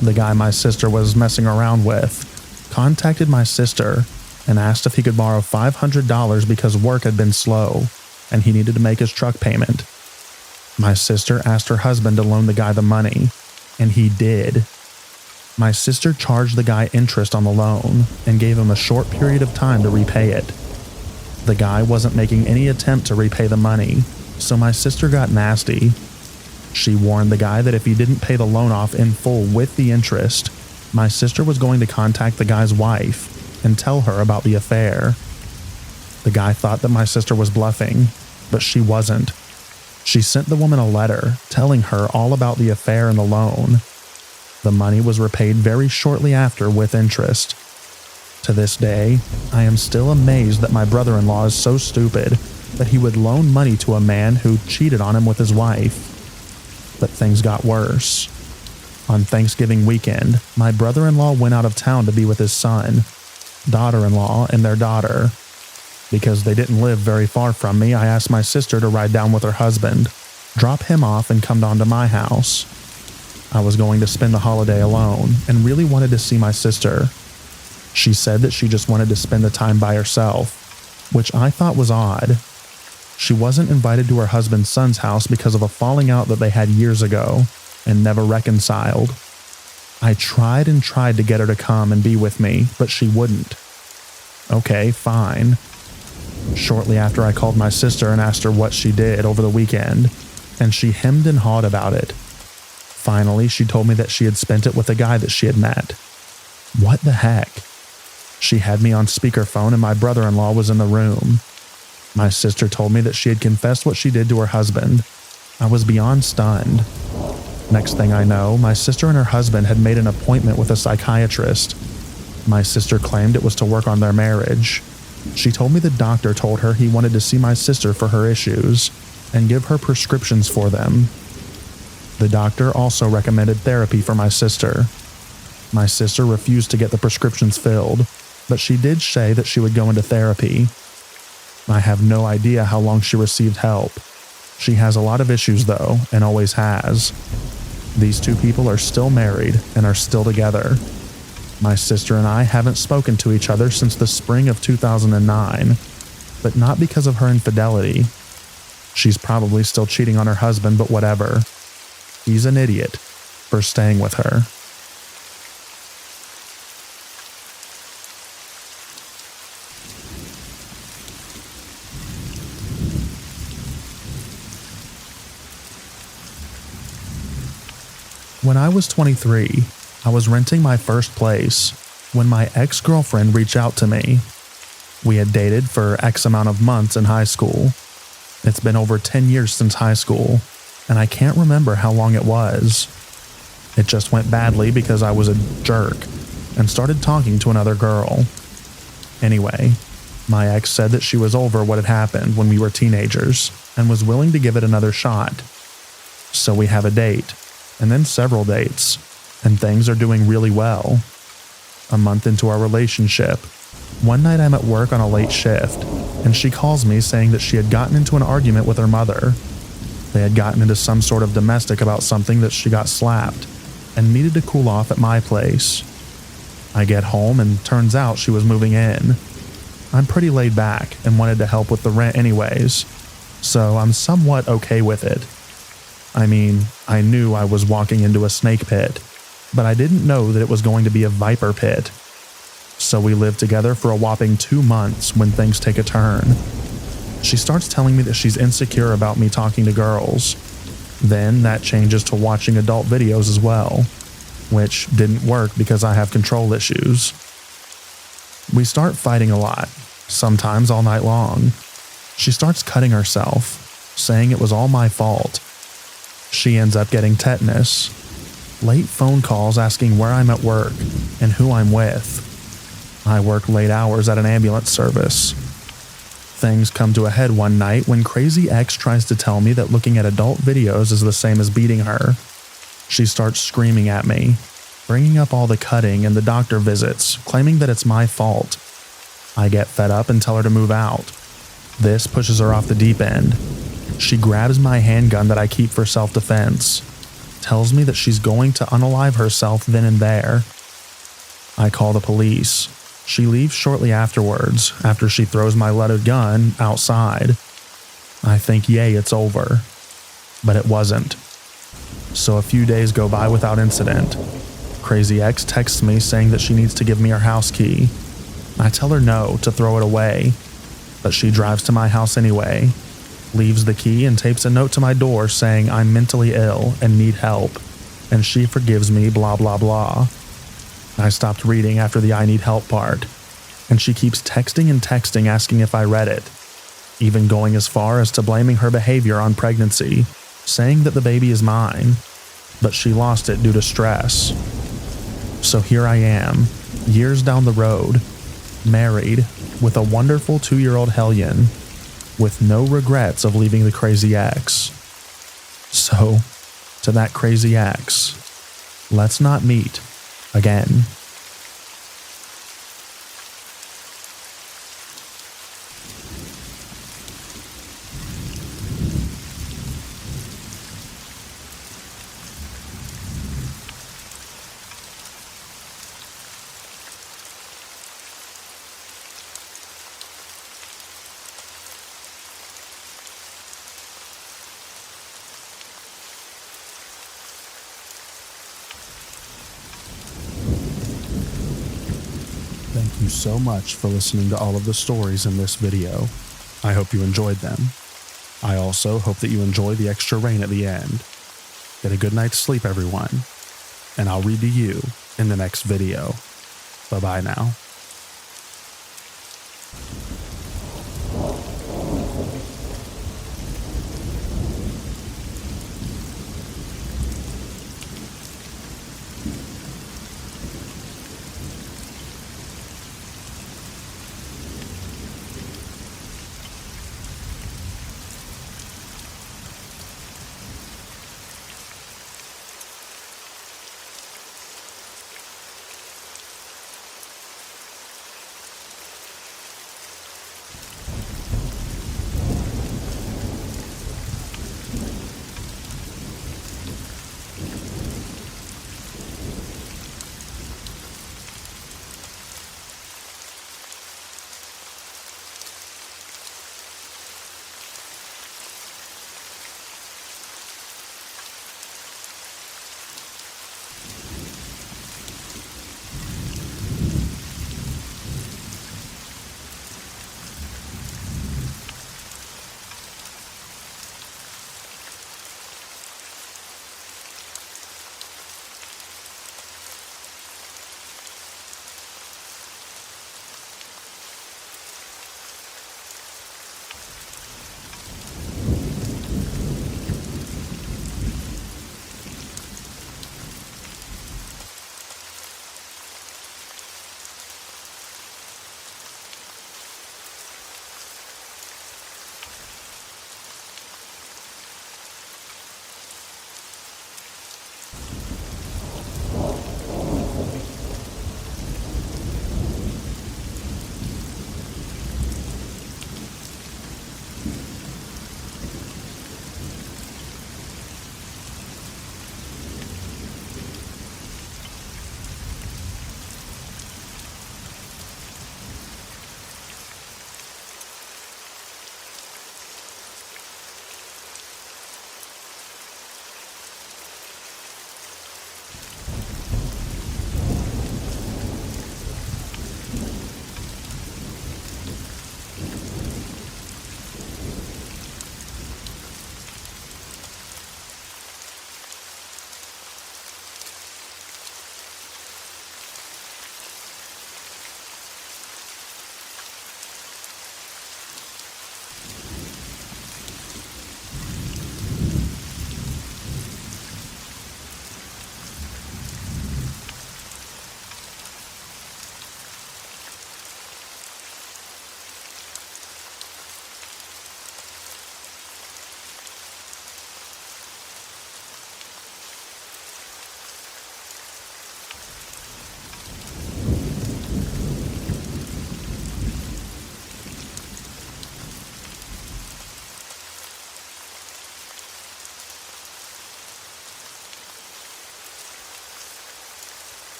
The guy my sister was messing around with contacted my sister and asked if he could borrow $500 because work had been slow and he needed to make his truck payment. My sister asked her husband to loan the guy the money, and he did. My sister charged the guy interest on the loan and gave him a short period of time to repay it. The guy wasn't making any attempt to repay the money, so my sister got nasty. She warned the guy that if he didn't pay the loan off in full with the interest, my sister was going to contact the guy's wife and tell her about the affair. The guy thought that my sister was bluffing, but she wasn't. She sent the woman a letter telling her all about the affair and the loan. The money was repaid very shortly after with interest. To this day, I am still amazed that my brother-in-law is so stupid that he would loan money to a man who cheated on him with his wife. But things got worse. On Thanksgiving weekend, my brother-in-law went out of town to be with his son, daughter-in-law, and their daughter. Because they didn't live very far from me, I asked my sister to ride down with her husband, drop him off, and come down to my house. I was going to spend the holiday alone and really wanted to see my sister. She said that she just wanted to spend the time by herself, which I thought was odd. She wasn't invited to her husband's son's house because of a falling out that they had years ago and never reconciled. I tried and tried to get her to come and be with me, but she wouldn't. Okay, fine. Shortly after, I called my sister and asked her what she did over the weekend, and she hemmed and hawed about it. Finally, she told me that she had spent it with a guy that she had met. What the heck? She had me on speakerphone and my brother-in-law was in the room. My sister told me that she had confessed what she did to her husband. I was beyond stunned. Next thing I know, my sister and her husband had made an appointment with a psychiatrist. My sister claimed it was to work on their marriage. She told me the doctor told her he wanted to see my sister for her issues and give her prescriptions for them. The doctor also recommended therapy for my sister. My sister refused to get the prescriptions filled, but she did say that she would go into therapy. I have no idea how long she received help. She has a lot of issues though, and always has. These two people are still married and are still together. My sister and I haven't spoken to each other since the spring of 2009, but not because of her infidelity. She's probably still cheating on her husband, but whatever. He's an idiot for staying with her. When I was 23, I was renting my first place when my ex-girlfriend reached out to me. We had dated for X amount of months in high school. It's been over 10 years since high school, and I can't remember how long it was. It just went badly because I was a jerk and started talking to another girl. Anyway, my ex said that she was over what had happened when we were teenagers and was willing to give it another shot. So we have a date, and then several dates, and things are doing really well. A month into our relationship, one night I'm at work on a late shift, and she calls me saying that she had gotten into an argument with her mother. They had gotten into some sort of domestic about something that she got slapped, and needed to cool off at my place. I get home and turns out she was moving in. I'm pretty laid back and wanted to help with the rent anyways, so I'm somewhat okay with it. I mean, I knew I was walking into a snake pit, but I didn't know that it was going to be a viper pit. So we lived together for a whopping 2 months when things take a turn. She starts telling me that she's insecure about me talking to girls. Then that changes to watching adult videos as well, which didn't work because I have control issues. We start fighting a lot, sometimes all night long. She starts cutting herself, saying it was all my fault. She ends up getting tetanus. Late phone calls asking where I'm at work and who I'm with. I work late hours at an ambulance service. Things come to a head one night when Crazy X tries to tell me that looking at adult videos is the same as beating her. She starts screaming at me, bringing up all the cutting and the doctor visits, claiming that it's my fault. I get fed up and tell her to move out. This pushes her off the deep end. She grabs my handgun that I keep for self-defense, tells me that she's going to unalive herself then and there. I call the police. She leaves shortly afterwards, after she throws my loaded gun outside. I think, yay, it's over. But it wasn't. So a few days go by without incident. Crazy X texts me saying that she needs to give me her house key. I tell her no, to throw it away. But she drives to my house anyway, leaves the key and tapes a note to my door saying I'm mentally ill and need help, and she forgives me, blah blah blah. I stopped reading after the I need help part, and she keeps texting and texting asking if I read it, even going as far as to blaming her behavior on pregnancy, saying that the baby is mine, but she lost it due to stress. So here I am, years down the road, married, with a wonderful 2-year-old hellion, with no regrets of leaving the Crazy X. So, to that Crazy X, let's not meet again. Thank you so much for listening to all of the stories in this video. I hope you enjoyed them. I also hope that you enjoy the extra rain at the end. Get a good night's sleep, everyone, and I'll read to you in the next video. Bye-bye now.